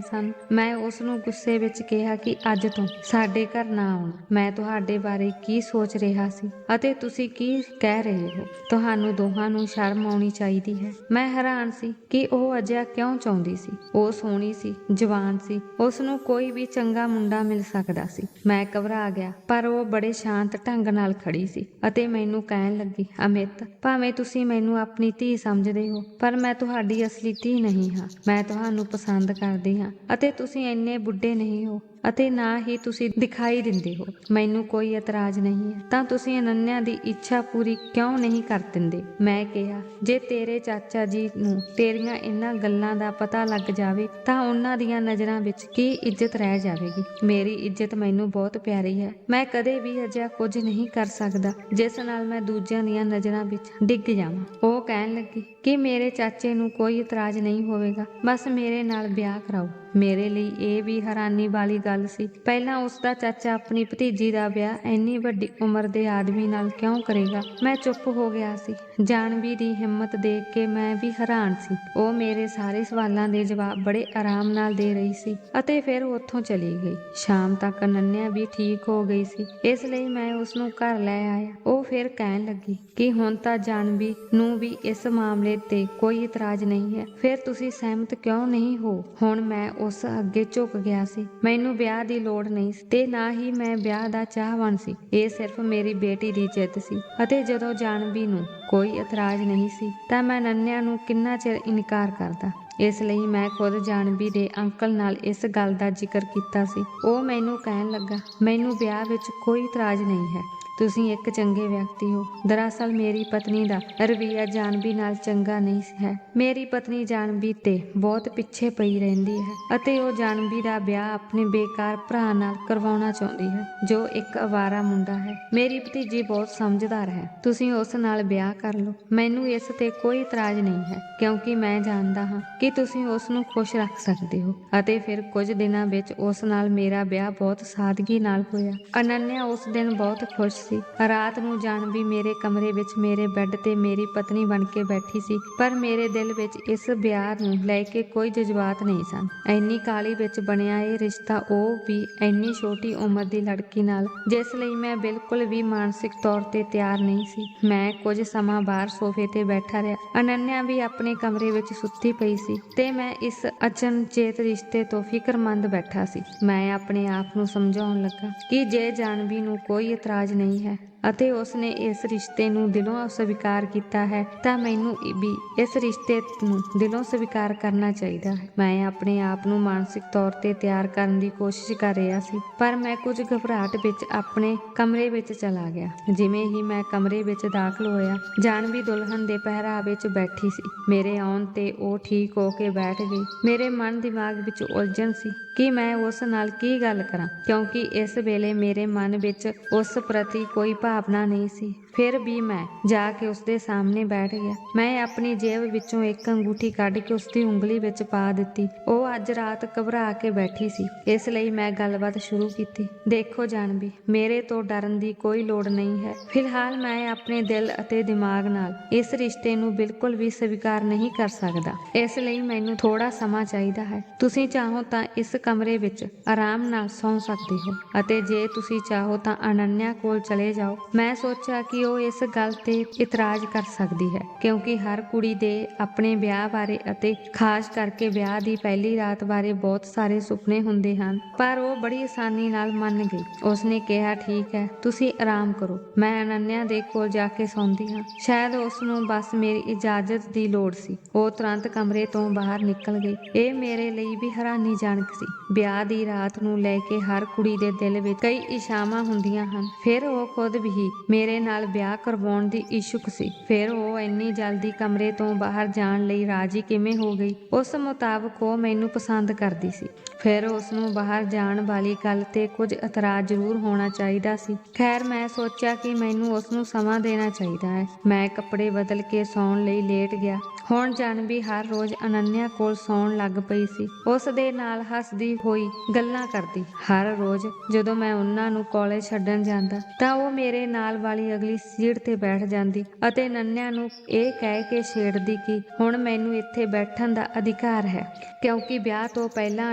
ਸਨ। ਮੈਂ ਉਸ ਨੂੰ ਗੁੱਸੇ ਵਿੱਚ ਕਿਹਾ ਕਿ ਅੱਜ ਤੋਂ ਸਾਡੇ ਘਰ ਨਾ ਆਉਣਾ। ਮੈਂ ਤੁਹਾਡੇ ਬਾਰੇ ਕੀ ਸੋਚ ਰਿਹਾ ਸੀ ਅਤੇ ਤੁਸੀਂ ਕੀ ਕਹਿ ਰਹੇ ਹੋ? ਤੁਹਾਨੂੰ ਦੋਹਾਂ ਨੂੰ ਸ਼ਰਮ ਆਉਣੀ ਚਾਹੀਦੀ ਹੈ। ਮੈਂ ਹੈਰਾਨ ਸੀ ਕਿ ਉਹ ਅਜਿਹਾ ਕਿਉਂ ਚਾਹੁੰਦੀ ਸੀ। ਉਹ ਸੋਹਣੀ ਸੀ, ਜਵਾਨ ਸੀ, ਉਸ ਨੂੰ ਕੋਈ ਵੀ ਚੰਗਾ ਮੁੰਡਾ ਮਿਲ ਸਕਦਾ ਸੀ। ਮੈਂ ਘਬਰਾ ਗਿਆ, ਪਰ ਉਹ ਬੜੇ ਸ਼ਾਂਤ ਢੰਗ ਨਾਲ ਖੜੀ ਸੀ ਅਤੇ ਮੈਨੂੰ ਕਹਿਣ ਲੱਗੀ, ਅਮਿਤ, ਭਾਵੇਂ ਤੁਸੀਂ ਮੈਨੂੰ ਆਪਣੀ ਧੀ ਸਮਝਦੇ ਹੋ, ਪਰ ਮੈਂ ਤੁਹਾਡੀ ਅਸਲੀ ਧੀ ਨਹੀਂ ਹਾਂ। ਮੈਂ ਤੁਹਾਨੂੰ ਪਸੰਦ ਕਰਦੀ ਹਾਂ ਅਤੇ ਤੁਸੀਂ ਇੰਨੇ ਬੁੱਢੇ ਨਹੀਂ ਹੋ ਅਤੇ ਨਾ ਹੀ ਤੁਸੀਂ ਦਿਖਾਈ ਦਿੰਦੇ ਹੋ। ਮੈਨੂੰ ਕੋਈ ਇਤਰਾਜ਼ ਨਹੀਂ ਹੈ, ਤਾਂ ਤੁਸੀਂ ਅਨੰਨਿਆ ਦੀ ਇੱਛਾ ਪੂਰੀ ਕਿਉਂ ਨਹੀਂ ਕਰ ਦਿੰਦੇ? ਮੈਂ ਕਿਹਾ, ਜੇ ਤੇਰੇ ਚਾਚਾ ਜੀ ਨੂੰ ਤੇਰੀਆਂ ਇਹਨਾਂ ਗੱਲਾਂ ਦਾ ਪਤਾ ਲੱਗ ਜਾਵੇ ਤਾਂ ਉਹਨਾਂ ਦੀਆਂ ਨਜ਼ਰਾਂ ਵਿੱਚ ਕੀ ਇੱਜ਼ਤ ਰਹਿ ਜਾਵੇਗੀ? ਮੇਰੀ ਇੱਜ਼ਤ ਮੈਨੂੰ ਬਹੁਤ ਪਿਆਰੀ ਹੈ। ਮੈਂ ਕਦੇ ਵੀ ਅਜਿਹਾ ਕੁਝ ਨਹੀਂ ਕਰ ਸਕਦਾ ਜਿਸ ਨਾਲ ਮੈਂ ਦੂਜਿਆਂ ਦੀਆਂ ਨਜ਼ਰਾਂ ਵਿੱਚ ਡਿੱਗ ਜਾਵਾਂ। ਉਹ ਕਹਿਣ ਲੱਗੀ ਕਿ ਮੇਰੇ ਚਾਚੇ ਨੂੰ ਕੋਈ ਇਤਰਾਜ਼ ਨਹੀਂ ਹੋਵੇਗਾ, ਬਸ ਮੇਰੇ ਨਾਲ ਵਿਆਹ ਕਰਾਓ। ਮੇਰੇ ਲਈ ਇਹ ਵੀ ਹੈਰਾਨੀ ਵਾਲੀ ਗੱਲ ਸੀ। ਪਹਿਲਾਂ ਉਸਦਾ ਚਾਚਾ ਆਪਣੀ ਭਤੀਜੀ ਦਾ ਵਿਆਹ ਇੰਨੀ ਵੱਡੀ ਉਮਰ ਦੇ ਆਦਮੀ ਨਾਲ ਕਿਉਂ ਕਰੇਗਾ? ਮੈਂ ਚੁੱਪ ਹੋ ਗਿਆ ਸੀ। ਜਾਨਵੀ ਦੀ ਹਿੰਮਤ ਦੇਖ ਕੇ ਮੈਂ ਵੀ ਹੈਰਾਨ ਸੀ। ਉਹ ਮੇਰੇ ਸਾਰੇ ਸਵਾਲਾਂ ਦੇ ਜਵਾਬ ਬੜੇ ਆਰਾਮ ਨਾਲ ਦੇ ਰਹੀ ਸੀ ਅਤੇ ਫਿਰ ਉੱਥੋਂ ਚਲੀ ਗਈ। ਸ਼ਾਮ ਤੱਕ ਅਨੰਨਿਆ ਵੀ ਠੀਕ ਹੋ ਗਈ ਸੀ, ਇਸ ਲਈ ਮੈਂ ਉਸਨੂੰ ਘਰ ਲੈ ਆਇਆ। ਉਹ ਫਿਰ ਕਹਿਣ ਲੱਗੀ ਕਿ ਹੁਣ ਤਾਂ ਜਾਨਵੀ ਨੂੰ ਵੀ ਇਸ ਮਾਮਲੇ ਤੇ ਕੋਈ ਇਤਰਾਜ਼ ਨਹੀਂ ਹੈ। ਫਿਰ ਤੁਸੀਂ ਸਹਿਮਤ ਕਿਉਂ ਨਹੀਂ ਹੋ? ਹੁਣ ਮੈਂ ਉਸ ਅੱਗੇ ਝੁਕ ਗਿਆ ਸੀ। ਮੈਨੂੰ ਵਿਆਹ ਦੀ ਲੋੜ ਨਹੀਂ ਸੀ ਤੇ ਨਾ ਹੀ ਮੈਂ ਵਿਆਹ ਦਾ ਚਾਹਵਾਨ ਸੀ। ਇਹ ਸਿਰਫ ਮੇਰੀ ਬੇਟੀ ਦੀ ਜਿੱਦ ਸੀ ਅਤੇ ਜਦੋਂ ਜਾਨਵੀ ਨੂੰ ਕੋਈ ਇਤਰਾਜ਼ ਨਹੀਂ ਸੀ ਤਾਂ ਮੈਂ ਅਨੰਨਿਆ ਨੂੰ ਕਿੰਨਾ ਚਿਰ ਇਨਕਾਰ ਕਰਦਾ। ਇਸ ਲਈ ਮੈਂ ਖੁਦ ਜਾਨਵੀ ਦੇ ਅੰਕਲ ਨਾਲ ਇਸ ਗੱਲ ਦਾ ਜ਼ਿਕਰ ਕੀਤਾ ਸੀ। ਉਹ ਮੈਨੂੰ ਕਹਿਣ ਲੱਗਾ, ਮੈਨੂੰ ਵਿਆਹ ਵਿੱਚ ਕੋਈ ਇਤਰਾਜ਼ ਨਹੀਂ ਹੈ। ਤੁਸੀਂ ਇੱਕ ਚੰਗੇ ਵਿਅਕਤੀ ਹੋ। ਦਰਅਸਲ ਮੇਰੀ ਪਤਨੀ ਦਾ ਰਵੱਈਆ ਜਾਨਵੀ ਨਾਲ ਚੰਗਾ ਨਹੀਂ ਹੈ। ਮੇਰੀ ਪਤਨੀ ਜਾਨਵੀ ਤੇ ਬਹੁਤ ਪਿੱਛੇ ਪਈ ਰਹਿੰਦੀ ਹੈ ਅਤੇ ਉਹ ਜਾਨਵੀ ਦਾ ਵਿਆਹ ਆਪਣੇ ਬੇਕਾਰ ਭਰਾ ਨਾਲ ਕਰਵਾਉਣਾ ਚਾਹੁੰਦੀ ਹੈ, ਜੋ ਇੱਕ ਅਵਾਰਾ ਮੁੰਡਾ ਹੈ। ਮੇਰੀ ਭਤੀਜੀ ਬਹੁਤ ਸਮਝਦਾਰ ਹੈ। ਤੁਸੀਂ ਉਸ ਨਾਲ ਵਿਆਹ ਕਰ ਲਓ। ਮੈਨੂੰ ਇਸ ਤੇ ਕੋਈ ਇਤਰਾਜ਼ ਨਹੀਂ ਹੈ, ਕਿਉਂਕਿ ਮੈਂ ਜਾਣਦਾ ਹਾਂ ਕਿ ਤੁਸੀਂ ਉਸ ਨੂੰ ਖੁਸ਼ ਰੱਖ ਸਕਦੇ ਹੋ। ਅਤੇ ਫਿਰ ਕੁਝ ਦਿਨਾਂ ਵਿੱਚ ਉਸ ਨਾਲ ਮੇਰਾ ਵਿਆਹ ਬਹੁਤ ਸਾਦਗੀ ਨਾਲ ਹੋਇਆ। ਅਨੰਨਿਆ ਉਸ ਦਿਨ ਬਹੁਤ ਖੁਸ਼ ਸੀ। ਰਾਤ ਨੂੰ ਜਾਨਵੀ ਮੇਰੇ ਕਮਰੇ ਵਿੱਚ ਮੇਰੇ ਬੈੱਡ ਤੇ ਮੇਰੀ ਪਤਨੀ ਬਣ ਕੇ ਬੈਠੀ ਸੀ, ਪਰ ਮੇਰੇ ਦਿਲ ਵਿੱਚ ਇਸ ਵਿਆਹ ਨੂੰ ਲੈ ਕੇ ਕੋਈ ਜਜ਼ਬਾਤ ਨਹੀਂ ਸਨ। ਇੰਨੀ ਕਾਹਲੀ ਵਿੱਚ ਬਣਿਆ ਇਹ ਰਿਸ਼ਤਾ, ਉਹ ਵੀ ਇੰਨੀ ਛੋਟੀ ਉਮਰ ਦੀ ਲੜਕੀ ਨਾਲ, ਜਿਸ ਲਈ ਮੈਂ ਬਿਲਕੁਲ ਵੀ ਮਾਨਸਿਕ ਤੌਰ ਤੇ ਤਿਆਰ ਨਹੀਂ ਸੀ। ਮੈਂ ਕੁਝ ਸਮਾਂ ਬਾਹਰ ਸੋਫੇ ਤੇ ਬੈਠਾ ਰਿਹਾ। ਅਨੰਨਿਆ ਵੀ ਆਪਣੇ ਕਮਰੇ ਵਿੱਚ ਸੁੱਤੀ ਪਈ ਸੀ ਤੇ ਮੈਂ ਇਸ ਅਚਨਚੇਤ ਰਿਸ਼ਤੇ ਤੋਂ ਫਿਕਰਮੰਦ ਬੈਠਾ ਸੀ। ਮੈਂ ਆਪਣੇ ਆਪ ਨੂੰ ਸਮਝਾਉਣ ਲੱਗਾ ਕਿ ਜੇ ਜਾਨਵੀ ਨੂੰ ਕੋਈ ਇਤਰਾਜ਼ ਨਹੀਂ ਹੈ ਅਤੇ ਉਸਨੇ ਇਸ ਰਿਸ਼ਤੇ ਨੂੰ ਦਿਲੋਂ ਸਵੀਕਾਰ ਕੀਤਾ ਹੈ ਤਾਂ ਮੈਨੂੰ ਵੀ ਇਸ ਰਿਸ਼ਤੇ ਨੂੰ ਦਿਲੋਂ ਸਵੀਕਾਰ ਕਰਨਾ ਚਾਹੀਦਾ ਹੈ। ਮੈਂ ਆਪਣੇ ਆਪ ਨੂੰ ਮਾਨਸਿਕ ਤੌਰ ਤੇ ਤਿਆਰ ਕਰਨ ਦੀ ਕੋਸ਼ਿਸ਼ ਕਰ ਰਿਹਾ ਸੀ, ਪਰ ਮੈਂ ਕੁਝ ਘਬਰਾਹਟ ਵਿੱਚ ਆਪਣੇ ਕਮਰੇ ਵਿੱਚ ਚਲਾ ਗਿਆ। ਜਿਵੇਂ ਹੀ ਮੈਂ ਕਮਰੇ ਵਿੱਚ ਦਾਖਲ ਹੋਇਆ, ਜਾਨਵੀ ਦੁਲਹਨ ਦੇ ਪਹਿਰਾਵੇ ਵਿੱਚ ਬੈਠੀ ਸੀ। ਮੇਰੇ ਆਉਣ ਤੇ ਉਹ ਠੀਕ ਹੋ ਕੇ ਬੈਠ ਗਈ। ਮੇਰੇ ਮਨ ਦਿਮਾਗ ਵਿੱਚ ਉਲਝਣ ਸੀ ਕਿ ਮੈਂ ਉਸ ਨਾਲ ਕੀ ਗੱਲ ਕਰਾਂ, ਕਿਉਂਕਿ ਇਸ ਵੇਲੇ ਮੇਰੇ ਮਨ ਵਿੱਚ ਉਸ ਪ੍ਰਤੀ ਕੋਈ ਭਾਵਨਾ ਨਹੀਂ ਸੀ। ਫਿਰ ਵੀ ਮੈਂ ਜਾ ਕੇ ਉਸਦੇ ਸਾਹਮਣੇ ਬੈਠ ਗਿਆ। ਮੈਂ ਆਪਣੀ ਜੇਬ ਵਿੱਚੋਂ ਇੱਕ ਅੰਗੂਠੀ ਕੱਢ ਕੇ ਉਸਦੀ ਉਂਗਲੀ ਵਿੱਚ ਪਾ ਦਿੱਤੀ। ਉਹ ਅੱਜ ਰਾਤ ਘਬਰਾ ਕੇ ਬੈਠੀ ਸੀ, ਇਸ ਲਈ ਮੈਂ ਗੱਲਬਾਤ ਸ਼ੁਰੂ ਕੀਤੀ। ਦੇਖੋ ਜਾਨਵੀ, ਮੇਰੇ ਤੋਂ ਡਰਨ ਦੀ ਕੋਈ ਲੋੜ ਨਹੀਂ ਹੈ। ਫਿਲਹਾਲ ਮੈਂ ਆਪਣੇ ਦਿਲ ਅਤੇ ਦਿਮਾਗ ਨਾਲ ਇਸ ਰਿਸ਼ਤੇ ਨੂੰ ਬਿਲਕੁਲ ਵੀ ਸਵੀਕਾਰ ਨਹੀਂ ਕਰ ਸਕਦਾ। ਇਸ ਲਈ ਮੈਨੂੰ ਥੋੜਾ ਸਮਾਂ ਚਾਹੀਦਾ ਹੈ। ਤੁਸੀਂ ਚਾਹੋ ਤਾਂ ਇਸ ਕਮਰੇ ਵਿੱਚ ਆਰਾਮ ਨਾਲ ਸੌਂ ਸਕਦੇ ਹੋ ਅਤੇ ਜੇ ਤੁਸੀਂ ਚਾਹੋ ਤਾਂ ਅਨੰਨਿਆ ਕੋਲ ਚਲੇ ਜਾਓ। ਮੈਂ ਸੋਚਿਆ ਕਿ ਕਿ ਉਹ ਇਸ ਗੱਲ ਤੇ ਇਤਰਾਜ਼ ਕਰ ਸਕਦੀ ਹੈ, ਕਿਉਂਕਿ ਹਰ ਕੁੜੀ ਦੇ ਆਪਣੇ ਵਿਆਹ ਬਾਰੇ ਅਤੇ ਖਾਸ ਕਰਕੇ ਵਿਆਹ ਦੀ ਪਹਿਲੀ ਰਾਤ ਬਾਰੇ ਬਹੁਤ ਸਾਰੇ ਸੁਪਨੇ ਹੁੰਦੇ ਹਨ। ਪਰ ਉਹ ਬੜੀ ਆਸਾਨੀ ਨਾਲ ਮੰਨ ਗਈ। ਉਸਨੇ ਕਿਹਾ, ਠੀਕ ਹੈ, ਤੁਸੀਂ ਆਰਾਮ ਕਰੋ, ਮੈਂ ਅਨੰਨਿਆ ਦੇ ਕੋਲ ਜਾ ਕੇ ਸੌਂਦੀ ਹਾਂ। ਸ਼ਾਇਦ ਉਸ ਨੂੰ ਬਸ ਮੇਰੀ ਇਜਾਜ਼ਤ ਦੀ ਲੋੜ ਸੀ। ਉਹ ਤੁਰੰਤ ਕਮਰੇ ਤੋਂ ਬਾਹਰ ਨਿਕਲ ਗਈ। ਇਹ ਮੇਰੇ ਲਈ ਵੀ ਹੈਰਾਨੀਜਨਕ ਸੀ। ਵਿਆਹ ਦੀ ਰਾਤ ਨੂੰ ਲੈ ਕੇ ਹਰ ਕੁੜੀ ਦੇ ਦਿਲ ਵਿੱਚ ਕਈ ਇੱਛਾਵਾਂ ਹੁੰਦੀਆਂ ਹਨ। ਫਿਰ ਉਹ ਖੁਦ ਵੀ ਮੇਰੇ ਨਾਲ ਵਿਆਹ ਕਰਵਾਉਣ ਦੀ ਇੱਛੁਕ ਸੀ। ਫਿਰ ਉਹ ਇੰਨੀ ਜਲਦੀ ਕਮਰੇ ਤੋਂ ਬਾਹਰ ਜਾਣ ਲਈ ਰਾਜ਼ੀ ਕਿਵੇਂ ਹੋ ਗਈ? ਉਸ ਮੁਤਾਬਕ ਉਹ ਮੈਨੂੰ ਪਸੰਦ ਕਰਦੀ ਸੀ। ਫਿਰ ਉਸ ਨੂੰ ਬਾਹਰ ਜਾਣ ਵਾਲੀ ਗੱਲ ਤੇ ਕੁਝ ਇਤਰਾਜ਼ ਜ਼ਰੂਰ ਹੋਣਾ ਚਾਹੀਦਾ ਸੀ। ਖੈਰ, ਮੈਂ ਸੋਚਿਆ ਕਿ ਮੈਨੂੰ ਉਸ ਨੂੰ ਸਮਾਂ ਦੇਣਾ ਚਾਹੀਦਾ ਹੈ। ਮੈਂ ਕੱਪੜੇ ਬਦਲ ਕੇ ਸੌਣ ਲਈ ਲੇਟ ਗਿਆ। ਹੁਣ ਜਾਨਵੀ ਹਰ ਰੋਜ਼ ਅਨੰਨਿਆ ਕੋਲ ਸੌਣ ਲੱਗ ਪਈ ਸੀ। ਉਸ ਦੇ ਨਾਲ ਹੱਸਦੀ ਹੋਈ ਗੱਲਾਂ ਕਰਦੀ। ਹਰ ਰੋਜ਼ ਜਦੋਂ ਮੈਂ ਉਹਨਾਂ ਨੂੰ ਕਾਲਜ ਛੱਡਣ ਜਾਂਦਾ ਤਾਂ ਉਹ ਮੇਰੇ ਨਾਲ ਵਾਲੀ ਅਗਲੀ ਸੀਟ ਤੇ ਬੈਠ ਜਾਂਦੀ ਅਤੇ ਅਨੰਨਿਆ ਨੂੰ ਇਹ ਕਹਿ ਕੇ ਛੇੜਦੀ ਕਿ ਹੁਣ ਮੈਨੂੰ ਇੱਥੇ ਬੈਠਣ ਦਾ ਅਧਿਕਾਰ ਹੈ, ਕਿਉਂਕਿ ਵਿਆਹ ਤੋਂ ਪਹਿਲਾਂ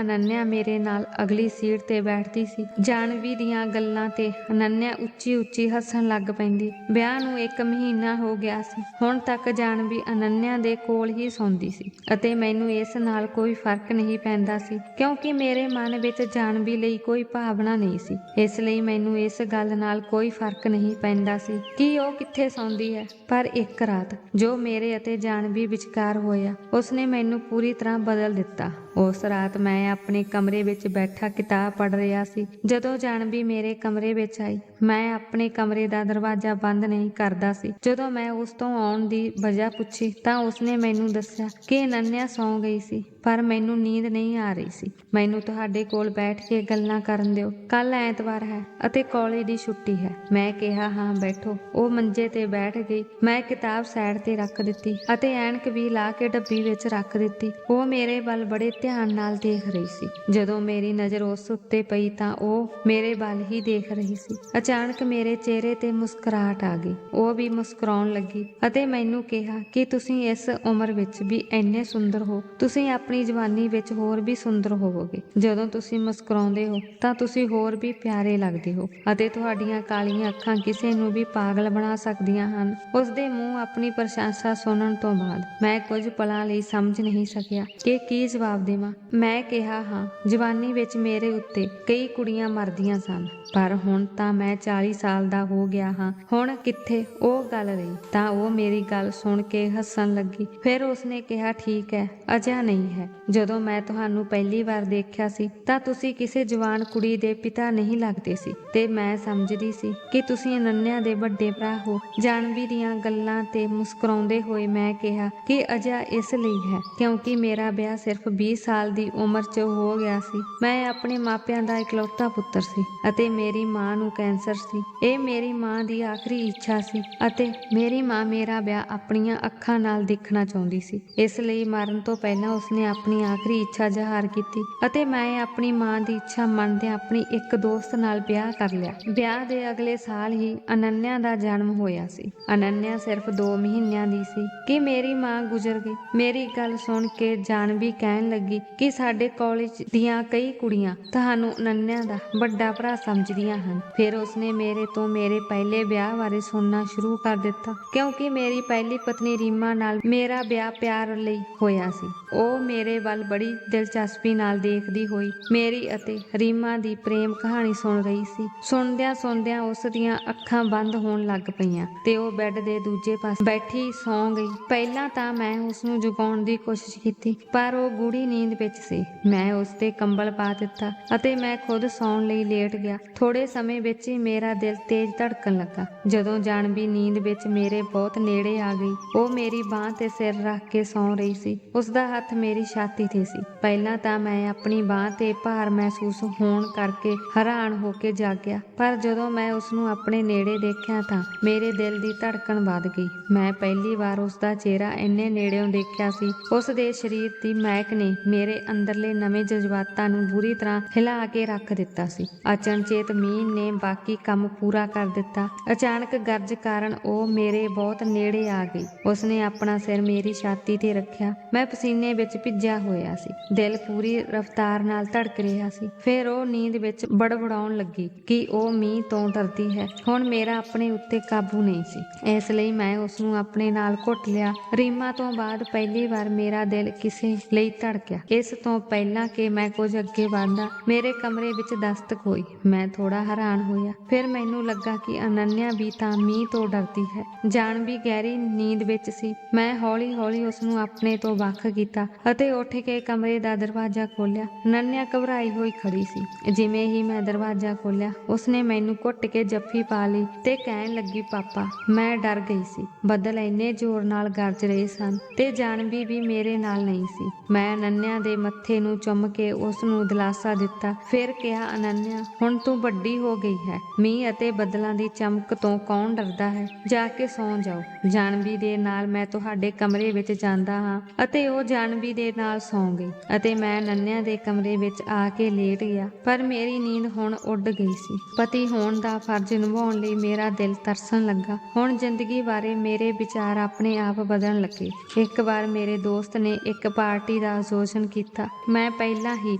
ਅਨੰਨਿਆ ਮੇਰੇ ਨਾਲ ਅਗਲੀ ਸੀਟ ਤੇ ਬੈਠਦੀ ਸੀ। ਜਾਨਵੀ ਦੀਆਂ ਗੱਲਾਂ ਤੇ ਅਨੰਨਿਆ ਉੱਚੀ ਉੱਚੀ ਹੱਸਣ ਲੱਗ ਪੈਂਦੀ। ਵਿਆਹ ਨੂੰ 1 ਮਹੀਨਾ ਹੋ ਗਿਆ ਸੀ। ਹੁਣ ਤੱਕ ਜਾਨਵੀ ਅਨੰਨਿਆ ਦੇ ਕੋਲ ਹੀ ਸੌਂਦੀ ਸੀ ਅਤੇ ਮੈਨੂੰ ਇਸ ਨਾਲ ਕੋਈ ਫਰਕ ਨਹੀਂ ਪੈਂਦਾ ਸੀ, ਕਿਉਂਕਿ ਮੇਰੇ ਮਨ ਵਿੱਚ ਜਾਨਵੀ ਲਈ ਕੋਈ ਭਾਵਨਾ ਨਹੀਂ ਸੀ। ਇਸ ਲਈ ਮੈਨੂੰ ਇਸ ਗੱਲ ਨਾਲ ਕੋਈ ਫਰਕ ਨਹੀਂ ਪੈਂਦਾ ਸੀ ਕਿ ਉਹ ਕਿੱਥੇ ਸੌਂਦੀ ਹੈ। ਪਰ ਇੱਕ ਰਾਤ ਜੋ ਮੇਰੇ ਅਤੇ ਜਾਨਵੀ ਵਿਚਕਾਰ ਹੋਇਆ, ਉਸਨੇ ਮੈਨੂੰ ਪੂਰੀ ਤਰ੍ਹਾਂ ਬਦਲ ਦਿੱਤਾ। ਉਸ ਰਾਤ ਮੈਂ ਆਪਣੇ ਕਮਰੇ ਵਿੱਚ ਬੈਠਾ ਕਿਤਾਬ ਪੜ੍ਹ ਰਿਹਾ ਸੀ ਜਦੋਂ ਜਾਨਵੀ ਮੇਰੇ ਕਮਰੇ ਵਿੱਚ ਆਈ। ਮੈਂ ਆਪਣੇ ਕਮਰੇ ਦਾ ਦਰਵਾਜ਼ਾ ਬੰਦ ਨਹੀਂ ਕਰਦਾ ਸੀ। ਜਦੋਂ ਮੈਂ ਉਸ ਤੋਂ ਆਉਣ ਦੀ ਵਜ੍ਹਾ ਪੁੱਛੀ ਤਾਂ ਉਸਨੇ ਮੈਨੂੰ ਦੱਸਿਆ ਕਿ ਅਨੰਨਿਆ ਸੌਂ ਗਈ ਸੀ, ਪਰ ਮੈਨੂੰ ਨੀਂਦ ਨਹੀਂ ਆ ਰਹੀ ਸੀ। ਮੈਨੂੰ ਤੁਹਾਡੇ ਕੋਲ ਬੈਠ ਕੇ ਗੱਲਾਂ ਕਰਨ ਦਿਓ। ਕੱਲ ਐਤਵਾਰ ਹੈ ਅਤੇ ਕਾਲਜ ਦੀ ਛੁੱਟੀ ਹੈ। ਮੈਂ ਕਿਹਾ, ਹਾਂ ਬੈਠੋ। ਉਹ ਮੰਜੇ ਤੇ ਬੈਠ ਗਈ। ਮੈਂ ਕਿਤਾਬ ਸਾਈਡ ਤੇ ਰੱਖ ਦਿੱਤੀ ਅਤੇ ਐਨਕ ਵੀ ਲਾ ਕੇ ਡੱਬੀ ਵਿੱਚ ਰੱਖ ਦਿੱਤੀ। ਉਹ ਮੇਰੇ ਵੱਲ ਬੜੇ ਧਿਆਨ ਨਾਲ ਦੇਖ ਰਹੀ ਸੀ। ਜਦੋਂ ਮੇਰੀ ਨਜ਼ਰ ਉਸ ਉੱਤੇ ਪਈ ਤਾਂ ਉਹ ਮੇਰੇ ਵੱਲ ਹੀ ਦੇਖ ਰਹੀ ਸੀ। ਅਚਾਨਕ ਮੇਰੇ ਚਿਹਰੇ ਤੇ ਮੁਸਕਰਾਹਟ ਆ ਗਈ। ਉਹ ਵੀ ਮੁਸਕਰਾਉਣ ਲੱਗੀ ਅਤੇ ਮੈਨੂੰ ਕਿਹਾ ਕਿ ਤੁਸੀਂ ਇਸ ਉਮਰ ਵਿੱਚ ਵੀ ਇੰਨੇ ਸੁੰਦਰ ਹੋ। ਤੁਸੀਂ ਆਪਣੀ ਜਵਾਨੀ ਵਿੱਚ ਹੋਰ ਵੀ ਸੁੰਦਰ ਹੋਵੋਗੇ। ਜਦੋਂ ਤੁਸੀਂ ਮੁਸਕਰਾਉਂਦੇ ਹੋ ਤਾਂ ਤੁਸੀਂ ਹੋਰ ਵੀ ਪਿਆਰੇ ਲੱਗਦੇ ਹੋ ਅਤੇ ਤੁਹਾਡੀਆਂ ਕਾਲੀਆਂ ਅੱਖਾਂ ਕਿਸੇ ਨੂੰ ਵੀ ਪਾਗਲ ਬਣਾ ਸਕਦੀਆਂ ਹਨ। ਉਸਦੇ ਮੂੰਹ ਆਪਣੀ ਪ੍ਰਸ਼ੰਸਾ ਸੁਣਨ ਤੋਂ ਬਾਅਦ ਮੈਂ ਕੁਝ ਪਲਾਂ ਲਈ ਸਮਝ ਨਹੀਂ ਸਕਿਆ ਕਿ ਕੀ ਜਵਾਬ ਦੇਵਾਂ। ਮੈਂ ਕਿਹਾ, ਹਾਂ, ਜਵਾਨੀ ਵਿੱਚ ਮੇਰੇ ਉੱਤੇ ਕਈ ਕੁੜੀਆਂ ਮਰਦੀਆਂ ਸਨ, ਪਰ ਹੁਣ ਤਾਂ ਮੈਂ 40 ਸਾਲ ਦਾ ਹੋ ਗਿਆ ਹਾਂ। ਹੁਣ ਕਿੱਥੇ ਉਹ ਗੱਲ ਰਹੀ। ਤਾਂ ਉਹ ਮੇਰੀ ਗੱਲ ਸੁਣ ਕੇ ਹੱਸਣ ਲੱਗੀ। ਫਿਰ ਉਸਨੇ ਕਿਹਾ, ਠੀਕ ਹੈ, ਅਜਿਹਾ ਨਹੀਂ ਹੈ। ਜਦੋਂ ਮੈਂ ਤੁਹਾਨੂੰ ਪਹਿਲੀ ਵਾਰ ਦੇਖਿਆ ਸੀ ਤਾਂ ਤੁਸੀਂ ਕਿਸੇ ਜਵਾਨ ਕੁੜੀ ਦੇ ਪਿਤਾ ਨਹੀਂ ਲੱਗਦੇ ਸੀ ਤੇ ਮੈਂ ਸਮਝਦੀ ਸੀ ਕਿ ਤੁਸੀਂ ਅਨੰਨਿਆ ਦੇ ਵੱਡੇ ਭਰਾ ਹੋ। ਜਾਨਵੀ ਦੀਆਂ ਗੱਲਾਂ ਤੇ ਮੁਸਕਰਾਉਂਦੇ ਹੋਏ ਮੈਂ ਕਿਹਾ ਕਿ ਅਜਿਹਾ ਇਸ ਲਈ ਹੈ ਕਿਉਂਕਿ ਮੇਰਾ ਵਿਆਹ ਸਿਰਫ 20 ਸਾਲ ਦੀ ਉਮਰ 'ਚ ਹੋ ਗਿਆ ਸੀ। ਮੈਂ ਆਪਣੇ ਮਾਪਿਆਂ ਦਾ ਇਕਲੌਤਾ ਪੁੱਤਰ ਸੀ ਅਤੇ ਮੇਰੀ ਮਾਂ ਨੂੰ ਕੈਂਸਰ ਸੀ। ਇਹ ਮੇਰੀ ਮਾਂ ਦੀ ਆਖਰੀ ਇੱਛਾ ਸੀ ਅਤੇ ਮੇਰੀ ਮਾਂ ਮੇਰਾ ਵਿਆਹ ਆਪਣੀਆਂ ਅੱਖਾਂ ਨਾਲ ਦੇਖਣਾ ਚਾਹੁੰਦੀ ਸੀ। ਇਸ ਲਈ ਮਰਨ ਤੋਂ ਪਹਿਲਾਂ ਉਸਨੇ ਆਪਣੀ ਆਖਰੀ ਇੱਛਾ ਜ਼ਾਹਰ ਕੀਤੀ ਅਤੇ ਮੈਂ ਆਪਣੀ ਮਾਂ ਦੀ ਇੱਛਾ ਮੰਨਦਿਆਂ ਆਪਣੀ ਇੱਕ ਦੋਸਤ ਨਾਲ ਵਿਆਹ ਕਰ ਲਿਆ। ਵਿਆਹ ਦੇ ਅਗਲੇ ਸਾਲ ਹੀ ਅਨੰਨਿਆ ਦਾ ਜਨਮ ਹੋਇਆ ਸੀ। ਅਨੰਨਿਆ ਸਿਰਫ 2 ਮਹੀਨਿਆਂ ਦੀ ਸੀ ਕਿ ਮੇਰੀ ਮਾਂ ਗੁਜ਼ਰ ਗਈ। ਮੇਰੀ ਗੱਲ ਸੁਣ ਕੇ ਜਾਨਵੀ ਕਹਿਣ ਲੱਗੀ ਕਿ ਸਾਡੇ ਕਾਲਜ ਦੀਆਂ ਕਈ ਕੁੜੀਆਂ ਤੁਹਾਨੂੰ ਅਨੰਨਿਆ ਦਾ ਵੱਡਾ ਭਰਾ ਸਮਝਦੀਆਂ ਹਨ। ਫਿਰ ਉਸਨੇ ਮੇਰੇ ਤੋਂ ਮੇਰੇ ਪਹਿਲੇ ਵਿਆਹ ਬਾਰੇ ਸੁਣਨਾ ਸ਼ੁਰੂ ਕਰ ਦਿੱਤਾ, ਕਿਉਂਕਿ ਮੇਰੀ ਪਹਿਲੀ ਪਤਨੀ ਰੀਮਾ ਨਾਲ ਮੇਰਾ ਵਿਆਹ ਪਿਆਰ ਲਈ ਹੋਇਆ ਸੀ। ਉਹ ਮੇਰੇ ਵੱਲ ਬੜੀ ਦਿਲਚਸਪੀ ਨਾਲ ਦੇਖਦੀ ਹੋਈ ਮੇਰੀ ਅਤੇ ਰੀਮਾ ਦੀ ਪ੍ਰੇਮ ਕਹਾਣੀ ਸੁਣ ਰਹੀ ਸੀ। ਸੁਣਦਿਆਂ ਸੁਣਦਿਆਂ ਉਸ ਦੀਆਂ ਅੱਖਾਂ ਬੰਦ ਹੋਣ ਲੱਗ ਪਈਆਂ ਤੇ ਉਹ ਬੈੱਡ ਦੇ ਦੂਜੇ ਪਾਸੇ ਬੈਠੀ ਸੌਂ ਗਈ। ਪਹਿਲਾਂ ਤਾਂ ਮੈਂ ਉਸਨੂੰ ਜਗਾਉਣ ਦੀ ਕੋਸ਼ਿਸ਼ ਕੀਤੀ, ਪਰ ਉਹ ਗੂੜੀ ਨੀਂਦ ਵਿੱਚ ਸੀ। ਮੈਂ ਉਸ ਤੇ ਕੰਬਲ ਪਾ ਦਿੱਤਾ ਅਤੇ ਮੈਂ ਖੁਦ ਸੌਣ ਲਈ ਲੇਟ ਗਿਆ। ਥੋੜੇ ਸਮੇਂ ਵਿੱਚ ਹੀ ਮੇਰਾ ਦਿਲ ਤੇਜ਼ ਧੜਕਣ ਲੱਗਾ। ਜਦੋਂ ਜਾਨਵੀ ਨੀਂਦ ਵਿੱਚ ਮੇਰੇ ਬਹੁਤ ਨੇੜੇ ਆ ਗਈ, ਉਹ ਮੇਰੀ ਬਾਂਹ ਤੇ ਸਿਰ ਰੱਖ ਕੇ ਸੌਂ ਰਹੀ ਸੀ। ਉਸਦਾ ਹੱਥ ਮੇਰੀ ਛਾਤੀ ਤੇ ਸੀ। ਪਹਿਲਾਂ ਤਾਂ ਮੈਂ ਆਪਣੀ ਬਾਂਹ ਤੇ ਭਾਰ ਮਹਿਸੂਸ ਹੋਣ ਕਰਕੇ ਹੈਰਾਨ ਹੋ ਕੇ ਜਾਗਿਆ, ਪਰ ਜਦੋਂ ਮੈਂ ਉਸਨੂੰ ਆਪਣੇ ਨੇੜੇ ਦੇਖਿਆ ਤਾਂ ਮੇਰੇ ਦਿਲ ਦੀ ਧੜਕਣ ਵੱਧ ਗਈ। ਮੈਂ ਪਹਿਲੀ ਵਾਰ ਉਸਦਾ ਚਿਹਰਾ ਇੰਨੇ ਨੇੜਿਓਂ ਦੇਖਿਆ ਸੀ। ਉਸ ਦੇ ਸਰੀਰ ਦੀ ਮਹਿਕ ਨੇ ਮੇਰੇ ਅੰਦਰਲੇ ਨਵੇਂ ਜਜ਼ਬਾਤਾਂ ਨੂੰ ਬੁਰੀ ਤਰ੍ਹਾਂ ਹਿਲਾ ਕੇ ਰੱਖ ਦਿੱਤਾ ਸੀ। ਅਚਨਚੇਤ ਮੀਂਹ ਨੇ ਬਾਕੀ ਕੰਮ ਪੂਰਾ ਕਰ ਦਿੱਤਾ। ਅਚਾਨਕ ਗਰਜ ਕਾਰਨ ਉਹ ਮੇਰੇ ਬਹੁਤ ਨੇੜੇ ਆ ਗਈ। ਉਸਨੇ ਆਪਣਾ ਸਿਰ ਮੇਰੀ ਛਾਤੀ ਤੇ ਰੱਖਿਆ। ਮੈਂ ਪਸੀਨੇ ਵਿੱਚ ਭਿੱਜ ਭਿੱਜਿਆ ਹੋਇਆ ਸੀ। ਦਿਲ ਪੂਰੀ ਰਫ਼ਤਾਰ ਨਾਲ ਧੜਕ ਰਿਹਾ ਸੀ। ਫਿਰ ਉਹ ਨੀਂਦ ਵਿੱਚ ਬੜਬੜਾਉਣ ਲੱਗੀ ਕਿ ਉਹ ਮੀਂਹ ਤੋਂ ਡਰਦੀ ਹੈ। ਹੁਣ ਮੇਰਾ ਆਪਣੇ ਉੱਤੇ ਕਾਬੂ ਨਹੀਂ ਸੀ, ਇਸ ਲਈ ਮੈਂ ਉਸਨੂੰ ਆਪਣੇ ਨਾਲ ਘੁੱਟ ਲਿਆ। ਰੀਮਾ ਤੋਂ ਬਾਅਦ ਪਹਿਲੀ ਵਾਰ ਮੇਰਾ ਦਿਲ ਕਿਸੇ ਲਈ ਧੜਕਿਆ। ਇਸ ਤੋਂ ਪਹਿਲਾਂ ਕਿ ਮੈਂ ਕੁਝ ਅੱਗੇ ਵਧਦਾ, ਮੇਰੇ ਕਮਰੇ ਵਿੱਚ ਦਸਤਕ ਹੋਈ। ਮੈਂ ਥੋੜਾ ਹੈਰਾਨ ਹੋਇਆ। ਫਿਰ ਮੈਨੂੰ ਲੱਗਾ ਕਿ ਅਨੰਨਿਆ ਵੀ ਤਾਂ ਮੀਂਹ ਤੋਂ ਡਰਦੀ ਹੈ। ਜਾਨਵੀ ਗਹਿਰੀ ਨੀਂਦ ਵਿੱਚ ਸੀ। ਮੈਂ ਹੌਲੀ ਹੌਲੀ ਉਸਨੂੰ ਆਪਣੇ ਤੋਂ ਵੱਖ ਕੀਤਾ ਅਤੇ ਉੱਠ ਕੇ ਕਮਰੇ ਦਾ ਦਰਵਾਜ਼ਾ ਖੋਲ੍ਹਿਆ। ਅਨੰਨਿਆ ਘਬਰਾਈ ਹੋਈ ਖੜੀ ਸੀ। ਜਿਵੇਂ ਹੀ ਮੈਂ ਦਰਵਾਜ਼ਾ ਖੋਲ੍ਹਿਆ, ਉਸਨੇ ਮੈਨੂੰ ਘੁੱਟ ਕੇ ਜੱਫੀ ਪਾ ਲਈ ਤੇ ਕਹਿਣ ਲੱਗੀ, ਪਾਪਾ। ਮੈਂ ਡਰ ਗਈ ਸੀ। ਬੱਦਲ ਇੰਨੇ ਜ਼ੋਰ ਨਾਲ ਗਰਜ ਰਹੇ ਸਨ ਤੇ ਜਾਨਵੀ ਵੀ ਮੇਰੇ ਨਾਲ ਨਹੀਂ ਸੀ। ਮੈਂ ਅਨੰਨਿਆ ਦੇ ਮੱਥੇ ਨੂੰ ਚੁੰਮ ਕੇ ਉਸਨੂੰ ਦਿਲਾਸਾ ਦਿੱਤਾ। ਫਿਰ ਕਿਹਾ, ਅਨੰਨਿਆ, ਹੁਣ ਤੂੰ ਵੱਡੀ ਹੋ ਗਈ ਹੈ। ਮੀਂਹ ਅਤੇ ਬੱਦਲਾਂ ਦੀ ਚਮਕ ਤੋਂ ਕੌਣ ਡਰਦਾ ਹੈ? ਜਾ ਕੇ ਸੌਂ ਜਾਓ। ਜਾਨਵੀ ਦੇ ਨਾਲ ਮੈਂ ਤੁਹਾਡੇ ਕਮਰੇ ਵਿੱਚ ਜਾਂਦਾ ਹਾਂ। ਅਤੇ ਉਹ ਜਾਨਵੀ ਦੇ ਨਾਲ ਸੌਂ ਗਈ ਅਤੇ ਮੈਂ ਅਨੰਨਿਆ ਦੇ ਕਮਰੇ ਵਿੱਚ ਆ ਕੇ ਲੇਟ ਗਿਆ। ਪਰ ਮੇਰੀ ਨੀਂਦ ਹੁਣ ਉੱਡ ਗਈ ਸੀ। ਪਤੀ ਹੋਣ ਦਾ ਫਰਜ਼ ਨਿਭਾਉਣ ਲਈ ਮੇਰਾ ਦਿਲ ਤਰਸਣ ਲੱਗਾ। ਹੁਣ ਜ਼ਿੰਦਗੀ ਬਾਰੇ ਮੇਰੇ ਵਿਚਾਰ ਆਪਣੇ ਆਪ ਬਦਲਣ ਲੱਗੇ। ਇੱਕ ਵਾਰ ਮੇਰੇ ਦੋਸਤ ਨੇ ਇੱਕ ਪਾਰਟੀ ਦਾ ਆਯੋਜਨ ਕੀਤਾ। ਮੈਂ ਪਹਿਲਾਂ ਹੀ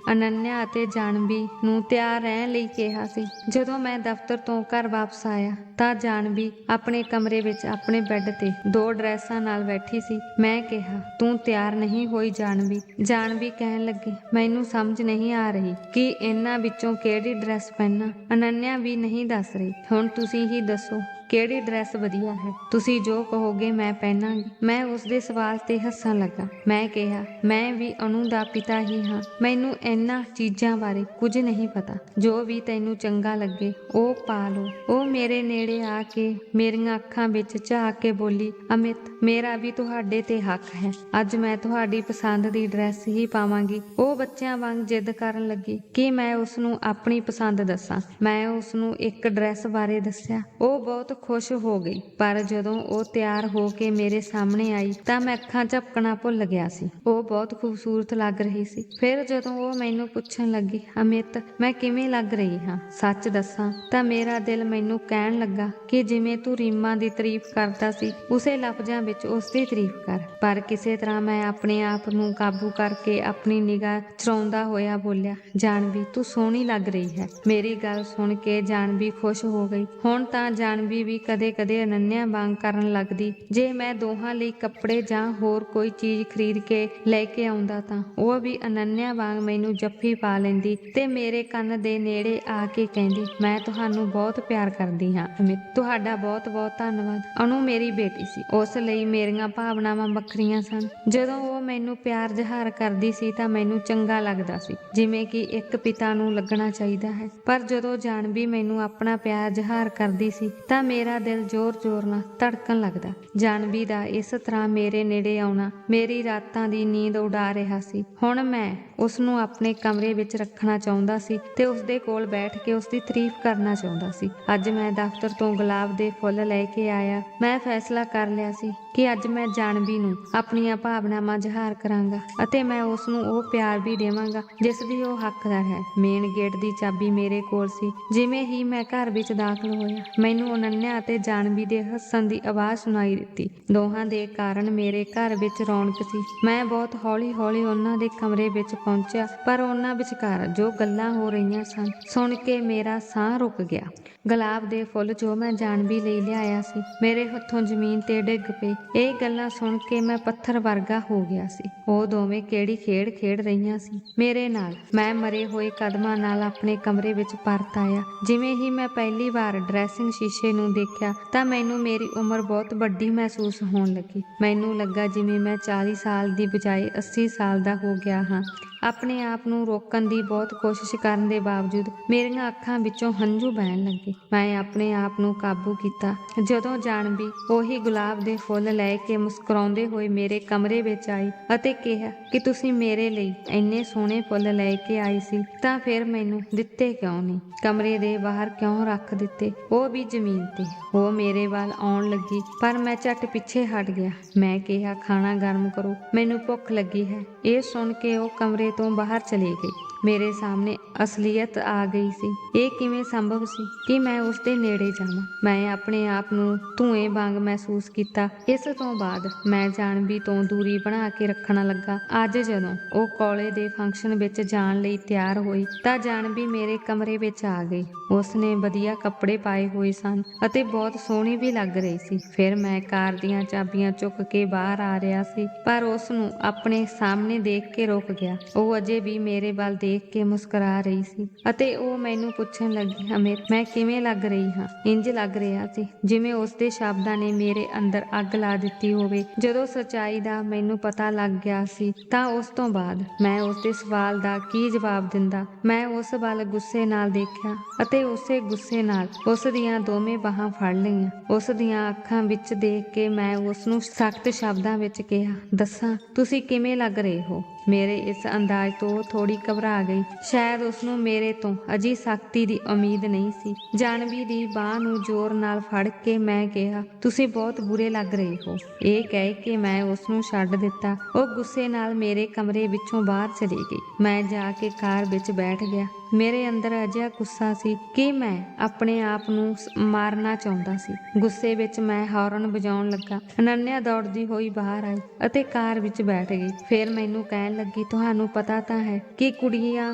ਅਨੰਨਿਆ ਅਤੇ ਜਾਨਵੀ ਨੂੰ ਤਿਆਰ ਰਹਿਣ ਲਈ ਕਿਹਾ ਸੀ। ਜਦੋਂ ਮੈਂ ਦਫ਼ਤਰ ਤੋਂ ਘਰ ਵਾਪਸ ਆਇਆ ਤਾਂ ਜਾਨਵੀ ਆਪਣੇ ਕਮਰੇ ਵਿੱਚ ਆਪਣੇ ਬੈੱਡ ਤੇ 2 ਡਰੈਸਾਂ ਨਾਲ ਬੈਠੀ ਸੀ। ਮੈਂ ਕਿਹਾ, ਤੂੰ ਤਿਆਰ ਨਹੀਂ ਹੋਈ ਜਾਨਵੀ? ਜਾਨਵੀ ਕਹਿਣ ਲੱਗੀ, ਮੈਨੂੰ ਸਮਝ ਨਹੀਂ ਆ ਰਹੀ ਕਿ ਇਹਨਾਂ ਵਿੱਚੋਂ ਕਿਹੜੀ ਡਰੈਸ ਪਹਿਨਾਂ। ਅਨੰਨਿਆ ਵੀ ਨਹੀਂ ਦੱਸ ਰਹੀ। ਹੁਣ ਤੁਸੀਂ ਹੀ ਦੱਸੋ ਕਿਹੜੀ ਡਰੈਸ ਵਧੀਆ ਹੈ। ਤੁਸੀਂ ਜੋ ਕਹੋਗੇ ਮੈਂ ਪਹਿਨਾਂਗੀ। ਮੈਂ ਉਸਦੇ ਸਵਾਲ ਤੇ ਹੱਸਣ ਲੱਗਾ। ਮੈਂ ਕਿਹਾ, ਮੈਂ ਵੀ ਅਨੂ ਦਾ ਪਿਤਾ ਹੀ ਹਾਂ। ਮੈਨੂੰ ਇਹਨਾਂ ਚੀਜ਼ਾਂ ਬਾਰੇ ਕੁਝ ਨਹੀਂ ਪਤਾ। ਜੋ ਵੀ ਤੈਨੂੰ ਚੰਗਾ ਲੱਗੇ ਉਹ ਪਾ ਲਓ। ਉਹ ਮੇਰੇ ਨੇੜੇ ਆ ਕੇ ਮੇਰੀਆਂ ਅੱਖਾਂ ਵਿੱਚ ਝਾਕ ਕੇ ਬੋਲੀ, ਅਮਿਤ, ਮੇਰਾ ਵੀ ਤੁਹਾਡੇ ਤੇ ਹੱਕ ਹੈ। ਅੱਜ ਮੈਂ ਤੁਹਾਡੀ ਪਸੰਦ ਦੀ ਡਰੈਸ ਹੀ ਪਾਵਾਂਗੀ। ਉਹ ਬੱਚਿਆਂ ਵਾਂਗ ਜਿੱਦ ਕਰਨ ਲੱਗੀ ਕਿ ਮੈਂ ਉਸਨੂੰ ਆਪਣੀ ਪਸੰਦ ਦੱਸਾਂ। ਮੈਂ ਉਸਨੂੰ ਇੱਕ ਡਰੈਸ ਬਾਰੇ ਦੱਸਿਆ। ਉਹ ਬਹੁਤ ਖੁਸ਼ ਹੋ ਗਈ। ਪਰ ਜਦੋਂ ਉਹ ਤਿਆਰ ਹੋ ਕੇ ਮੇਰੇ ਸਾਹਮਣੇ ਆਈ ਤਾਂ ਮੈਂ ਅੱਖਾਂ ਝਪਕਣਾ ਭੁੱਲ ਗਿਆ ਸੀ। ਉਹ ਬਹੁਤ ਖੂਬਸੂਰਤ ਲੱਗ ਰਹੀ ਸੀ। ਫਿਰ ਜਦੋਂ ਉਹ ਮੈਨੂੰ ਪੁੱਛਣ ਲੱਗੀ, ਅਮਿਤ, ਮੈਂ ਕਿਵੇਂ ਲੱਗ ਰਹੀ ਹਾਂ? ਸੱਚ ਦੱਸਾਂ ਤਾਂ ਮੇਰਾ ਦਿਲ ਮੈਨੂੰ ਕਹਿਣ ਲੱਗਾ ਕਿ ਜਿਵੇਂ ਤੂੰ ਰੀਮਾ ਦੀ ਤਾਰੀਫ ਕਰਦਾ ਸੀ, ਉਸੇ ਲਫ਼ਜ਼ਾਂ ਵਿੱਚ ਉਸਦੀ ਤਾਰੀਫ ਕਰ। ਪਰ ਕਿਸੇ ਤਰ੍ਹਾਂ ਮੈਂ ਆਪਣੇ ਆਪ ਨੂੰ ਕਾਬੂ ਕਰਕੇ ਆਪਣੀ ਨਿਗਾਹ ਚੁਰਾਉਂਦਾ ਹੋਇਆ ਬੋਲਿਆ, ਜਾਨਵੀ, ਤੂੰ ਸੋਹਣੀ ਲੱਗ ਰਹੀ ਹੈ। ਮੇਰੀ ਗੱਲ ਸੁਣ ਕੇ ਜਾਨਵੀ ਖੁਸ਼ ਹੋ ਗਈ। ਹੁਣ ਤਾਂ ਜਾਨਵੀ ਵੀ ਕਦੇ-ਕਦੇ ਅਨੰਨਿਆ ਵਾਂਗ ਕਰਨ ਲੱਗਦੀ। ਜੇ ਮੈਂ ਦੋਹਾਂ ਲਈ ਕੱਪੜੇ ਜਾਂ ਹੋਰ ਕੋਈ ਚੀਜ਼ ਖਰੀਦ ਕੇ ਲੈ ਕੇ ਆਉਂਦਾ ਤਾਂ ਉਹ ਵੀ ਅਨੰਨਿਆ ਵਾਂਗ ਮੈਨੂੰ ਜੱਫੀ ਪਾ ਲੈਂਦੀ ਤੇ ਮੇਰੇ ਕੰਨ ਦੇ ਨੇੜੇ ਆ ਕੇ ਕਹਿੰਦੀ, ਮੈਂ ਤੁਹਾਨੂੰ ਬਹੁਤ ਪਿਆਰ ਕਰਦੀ ਹਾਂ ਅਮਿਤ। ਤੁਹਾਡਾ ਬਹੁਤ-ਬਹੁਤ ਧੰਨਵਾਦ। ਅਨੂ ਮੇਰੀ ਬੇਟੀ ਸੀ। ਉਸ ਲਈ ਮੇਰੀਆਂ ਭਾਵਨਾਵਾਂ ਵੱਖਰੀਆਂ ਸਨ। ਜਦੋਂ ਉਹ ਮੈਨੂੰ ਪਿਆਰ ਜ਼ਾਹਰ ਕਰਦੀ ਸੀ ਤਾਂ ਮੈਨੂੰ ਚੰਗਾ ਲੱਗਦਾ ਸੀ, ਜਿਵੇਂ ਕਿ ਇੱਕ ਪਿਤਾ ਨੂੰ ਲੱਗਣਾ ਚਾਹੀਦਾ ਹੈ। ਪਰ ਜਦੋਂ ਜਾਨਵੀ ਮੈਨੂੰ ਆਪਣਾ ਪਿਆਰ ਜ਼ਾਹਰ ਕਰਦੀ ਸੀ ਤਾਂ ਮੇਰਾ ਦਿਲ ਜ਼ੋਰ-ਜ਼ੋਰ ਨਾਲ ਧੜਕਣ ਲੱਗਦਾ। ਜਾਨਵੀ ਦਾ ਇਸ ਤਰ੍ਹਾਂ ਮੇਰੇ ਨੇੜੇ ਆਉਣਾ ਮੇਰੀ ਰਾਤਾਂ ਦੀ ਨੀਂਦ ਉਡਾ ਰਿਹਾ ਸੀ। ਹੁਣ ਮੈਂ ਉਸਨੂੰ ਆਪਣੇ ਕਮਰੇ ਵਿੱਚ ਰੱਖਣਾ ਚਾਹੁੰਦਾ ਸੀ ਤੇ ਉਸਦੇ ਕੋਲ ਬੈਠ ਕੇ ਉਸਦੀ ਤਾਰੀਫ ਕਰਨਾ ਚਾਹੁੰਦਾ ਸੀ। ਅੱਜ ਮੈਂ ਦਫ਼ਤਰ ਤੋਂ ਗੁਲਾਬ ਦੇ ਫੁੱਲ ਲੈ ਕੇ ਆਇਆ। ਮੈਂ ਫੈਸਲਾ ਕਰ ਲਿਆ ਸੀ ਕਿ ਅੱਜ ਮੈਂ ਜਾਨਵੀ ਨੂੰ ਆਪਣੀਆਂ ਭਾਵਨਾਵਾਂ ਜ਼ਾਹਰ ਕਰਾਂਗਾ ਅਤੇ ਮੈਂ ਉਸਨੂੰ ਉਹ ਪਿਆਰ ਵੀ ਦੇਵਾਂਗਾ ਜਿਸ ਦੀ ਉਹ ਹੱਕਦਾਰ ਹੈ। ਮੇਨ ਗੇਟ ਦੀ ਚਾਬੀ ਮੇਰੇ ਕੋਲ ਸੀ। ਜਿਵੇਂ ਹੀ ਮੈਂ ਘਰ ਵਿੱਚ ਦਾਖਲ ਹੋਇਆ, ਮੈਨੂੰ ਅਨੰਨਿਆ ਅਤੇ ਜਾਨਵੀ ਦੇ ਹੱਸਣ ਦੀ ਆਵਾਜ਼ ਸੁਣਾਈ ਦਿੱਤੀ। ਦੋਹਾਂ ਦੇ ਕਾਰਨ ਮੇਰੇ ਘਰ ਵਿੱਚ ਰੌਣਕ ਸੀ। ਮੈਂ ਬਹੁਤ ਹੌਲੀ-ਹੌਲੀ ਉਹਨਾਂ ਦੇ ਕਮਰੇ ਵਿੱਚ ਪਹੁੰਚਿਆ, ਪਰ ਉਹਨਾਂ ਵਿਚਕਾਰ ਜੋ ਗੱਲਾਂ ਹੋ ਰਹੀਆਂ ਸਨ ਸੁਣ ਕੇ ਮੇਰਾ ਸਾਹ ਰੁਕ ਗਿਆ। ਗੁਲਾਬ ਦੇ ਫੁੱਲ ਜੋ ਮੈਂ ਜਾਨਵੀ ਲਈ ਲਿਆਇਆ ਸੀ, ਮੇਰੇ ਹੱਥੋਂ ਜ਼ਮੀਨ ਤੇ ਡਿੱਗ ਪਏ। ਇਹ ਗੱਲਾਂ ਸੁਣ ਕੇ ਮੈਂ ਪੱਥਰ ਵਰਗਾ ਹੋ ਗਿਆ ਸੀ। ਉਹ ਦੋਵੇਂ ਕਿਹੜੀ ਖੇਡ ਖੇਡ ਰਹੀਆਂ ਸੀ ਮੇਰੇ ਨਾਲ। ਮੈਂ ਮਰੇ ਹੋਏ ਕਦਮਾਂ ਨਾਲ ਆਪਣੇ ਕਮਰੇ ਵਿੱਚ ਪਰਤ ਆਇਆ। ਜਿਵੇਂ ਹੀ ਮੈਂ ਪਹਿਲੀ ਵਾਰ ਡਰੈਸਿੰਗ ਸ਼ੀਸ਼ੇ ਨੂੰ ਦੇਖਿਆ ਤਾਂ ਮੈਨੂੰ ਮੇਰੀ ਉਮਰ ਬਹੁਤ ਵੱਡੀ ਮਹਿਸੂਸ ਹੋਣ ਲੱਗੀ। ਮੈਨੂੰ ਲੱਗਾ ਜਿਵੇਂ ਮੈਂ 40 ਸਾਲ ਦੀ ਬਜਾਏ 80 ਸਾਲ ਦਾ ਹੋ ਗਿਆ ਹਾਂ। ਆਪਣੇ ਆਪ ਨੂੰ ਰੋਕਣ ਦੀ ਬਹੁਤ ਕੋਸ਼ਿਸ਼ ਕਰਨ ਦੇ ਬਾਵਜੂਦ ਮੇਰੀਆਂ ਅੱਖਾਂ ਵਿੱਚੋਂ ਹੰਝੂ ਵਹਿਣ ਲੱਗੇ। ਮੈਂ ਆਪਣੇ ਆਪ ਨੂੰ ਕਾਬੂ ਕੀਤਾ ਜਦੋਂ ਜਾਨਵੀ ਉਹੀ ਗੁਲਾਬ ਦੇ ਫੁੱਲ ਲੈ ਕੇ ਮੁਸਕਰਾਉਂਦੇ ਹੋਏ ਮੇਰੇ ਕਮਰੇ ਵਿੱਚ ਆਈ ਅਤੇ ਕਿਹਾ ਕਿ ਤੁਸੀਂ ਮੇਰੇ ਲਈ ਇੰਨੇ ਸੋਹਣੇ ਫੁੱਲ ਲੈ ਕੇ ਆਈ ਸੀ ਤਾਂ ਫਿਰ ਮੈਨੂੰ ਦਿੱਤੇ ਕਿਉਂ ਨਹੀਂ? ਕਮਰੇ ਦੇ ਬਾਹਰ ਕਿਉਂ ਰੱਖ ਦਿੱਤੇ, ਉਹ ਵੀ ਜ਼ਮੀਨ ਤੇ? ਉਹ ਮੇਰੇ ਵੱਲ ਆਉਣ ਲੱਗੀ ਪਰ ਮੈਂ ਝਟ ਪਿੱਛੇ ਹਟ ਗਿਆ। ਮੈਂ ਕਿਹਾ, ਖਾਣਾ ਗਰਮ ਕਰੋ, ਮੈਨੂੰ ਭੁੱਖ ਲੱਗੀ ਹੈ। ਇਹ ਸੁਣ ਕੇ ਉਹ ਕਮਰੇ ਤੋਂ ਬਾਹਰ ਚਲੀ ਗਈ। ਮੇਰੇ ਸਾਹਮਣੇ ਅਸਲੀਅਤ ਆ ਗਈ ਸੀ। ਇਹ ਕਿਵੇਂ ਸੰਭਵ ਸੀ ਕਿ ਮੈਂ ਉਸਦੇ ਨੇੜੇ ਜਾਵਾਂ? ਮੈਂ ਆਪਣੇ ਆਪ ਨੂੰ ਧੂਏ ਵਾਂਗ ਮਹਿਸੂਸ ਕੀਤਾ। ਇਸ ਤੋਂ ਬਾਅਦ ਮੈਂ ਜਾਨਵੀ ਤੋਂ ਦੂਰੀ ਬਣਾ ਕੇ ਰੱਖਣ ਲੱਗਾ। ਅੱਜ ਜਦੋਂ ਉਹ ਕਾਲਜ ਦੇ ਫੰਕਸ਼ਨ ਵਿੱਚ ਜਾਣ ਲਈ ਤਿਆਰ ਹੋਈ ਤਾਂ ਜਾਨਵੀ ਮੇਰੇ ਕਮਰੇ ਵਿੱਚ ਆ ਗਈ। ਉਸਨੇ ਵਧੀਆ ਕੱਪੜੇ ਪਾਏ ਹੋਏ ਸਨ ਅਤੇ ਬਹੁਤ ਸੋਹਣੀ ਵੀ ਲੱਗ ਰਹੀ ਸੀ। ਫਿਰ ਮੈਂ ਕਾਰ ਦੀਆਂ ਚਾਬੀਆਂ ਚੁੱਕ ਕੇ ਬਾਹਰ ਆ ਰਿਹਾ ਸੀ, ਪਰ ਉਸ ਨੂੰ ਆਪਣੇ ਸਾਹਮਣੇ ਦੇਖ ਕੇ ਰੁਕ ਗਿਆ। ਉਹ ਅਜੇ ਵੀ ਮੇਰੇ ਵੱਲ ਦੇਖ ਕੇ ਮੁਸਕਰਾ ਰਹੀ ਸੀ ਅਤੇ ਉਹ ਮੈਨੂੰ ਪੁੱਛਣ ਲੱਗੀ, ਅਮਿਤ, ਮੈਂ ਕਿਵੇਂ ਲੱਗ ਰਹੀ ਹਾਂ? ਇੰਜ ਲੱਗ ਰਿਹਾ ਸੀ ਜਿਵੇਂ ਉਸਦੇ ਸ਼ਬਦਾਂ ਨੇ ਮੇਰੇ ਅੰਦਰ ਅੱਗ ਲਾ ਦਿੱਤੀ ਹੋਵੇ। ਜਦੋਂ ਸੱਚਾਈ ਦਾ ਮੈਨੂੰ ਪਤਾ ਲੱਗ ਗਿਆ ਸੀ ਤਾਂ ਉਸ ਤੋਂ ਬਾਅਦ ਮੈਂ ਉਸਦੇ ਸਵਾਲ ਦਾ ਕੀ ਜਵਾਬ ਦਿੰਦਾ? ਮੈਂ ਉਸ ਵੱਲ ਗੁੱਸੇ ਨਾਲ ਦੇਖਿਆ ਅਤੇ ਉਸੇ ਗੁੱਸੇ ਨਾਲ ਉਸ ਦੀਆਂ ਦੋਵੇਂ ਬਾਹਾਂ ਫੜ ਲਈਆਂ। ਉਸ ਦੀਆਂ ਅੱਖਾਂ ਵਿੱਚ ਦੇਖ ਕੇ ਮੈਂ ਉਸ ਨੂੰ ਸਖਤ ਸ਼ਬਦਾਂ ਵਿੱਚ ਕਿਹਾ, ਦੱਸਾਂ ਤੁਸੀਂ ਕਿਵੇਂ ਲੱਗ ਰਹੇ ਹੋ? ਮੇਰੇ ਇਸ ਅੰਦਾਜ਼ ਤੋਂ ਉਹ ਥੋੜੀ ਘਬਰਾ ਗਈ। ਸ਼ਾਇਦ ਉਸਨੂੰ ਮੇਰੇ ਤੋਂ ਅਜਿਹੀ ਸਖਤੀ ਦੀ ਉਮੀਦ ਨਹੀਂ ਸੀ। ਜਾਨਵੀ ਦੀ ਬਾਂਹ ਨੂੰ ਜ਼ੋਰ ਨਾਲ ਫੜ ਕੇ ਮੈਂ ਕਿਹਾ, ਤੁਸੀਂ ਬਹੁਤ ਬੁਰੇ ਲੱਗ ਰਹੇ ਹੋ। ਇਹ ਕਹਿ ਕੇ ਮੈਂ ਉਸਨੂੰ ਛੱਡ ਦਿੱਤਾ। ਉਹ ਗੁੱਸੇ ਨਾਲ ਮੇਰੇ ਕਮਰੇ ਵਿੱਚੋਂ ਬਾਹਰ ਚਲੀ ਗਈ। ਮੈਂ ਜਾ ਕੇ ਕਾਰ ਵਿੱਚ ਬੈਠ ਗਿਆ। ਮੇਰੇ ਅੰਦਰ ਅਜਿਹਾ ਗੁੱਸਾ ਸੀ ਕਿ ਮੈਂ ਆਪਣੇ ਆਪ ਨੂੰ ਮਾਰਨਾ ਚਾਹੁੰਦਾ ਸੀ। ਗੁੱਸੇ ਵਿੱਚ ਮੈਂ ਹਾਰਨ ਵਜਾਉਣ ਲੱਗਾ। ਅਨੰਨਿਆ ਦੌੜਦੀ ਹੋਈ ਬਾਹਰ ਆਈ ਅਤੇ ਕਾਰ ਵਿੱਚ ਬੈਠ ਗਈ। ਫਿਰ ਮੈਨੂੰ ਕਹਿਣ ਲੱਗੀ, ਤੁਹਾਨੂੰ ਪਤਾ ਤਾਂ ਹੈ ਕਿ ਕੁੜੀਆਂ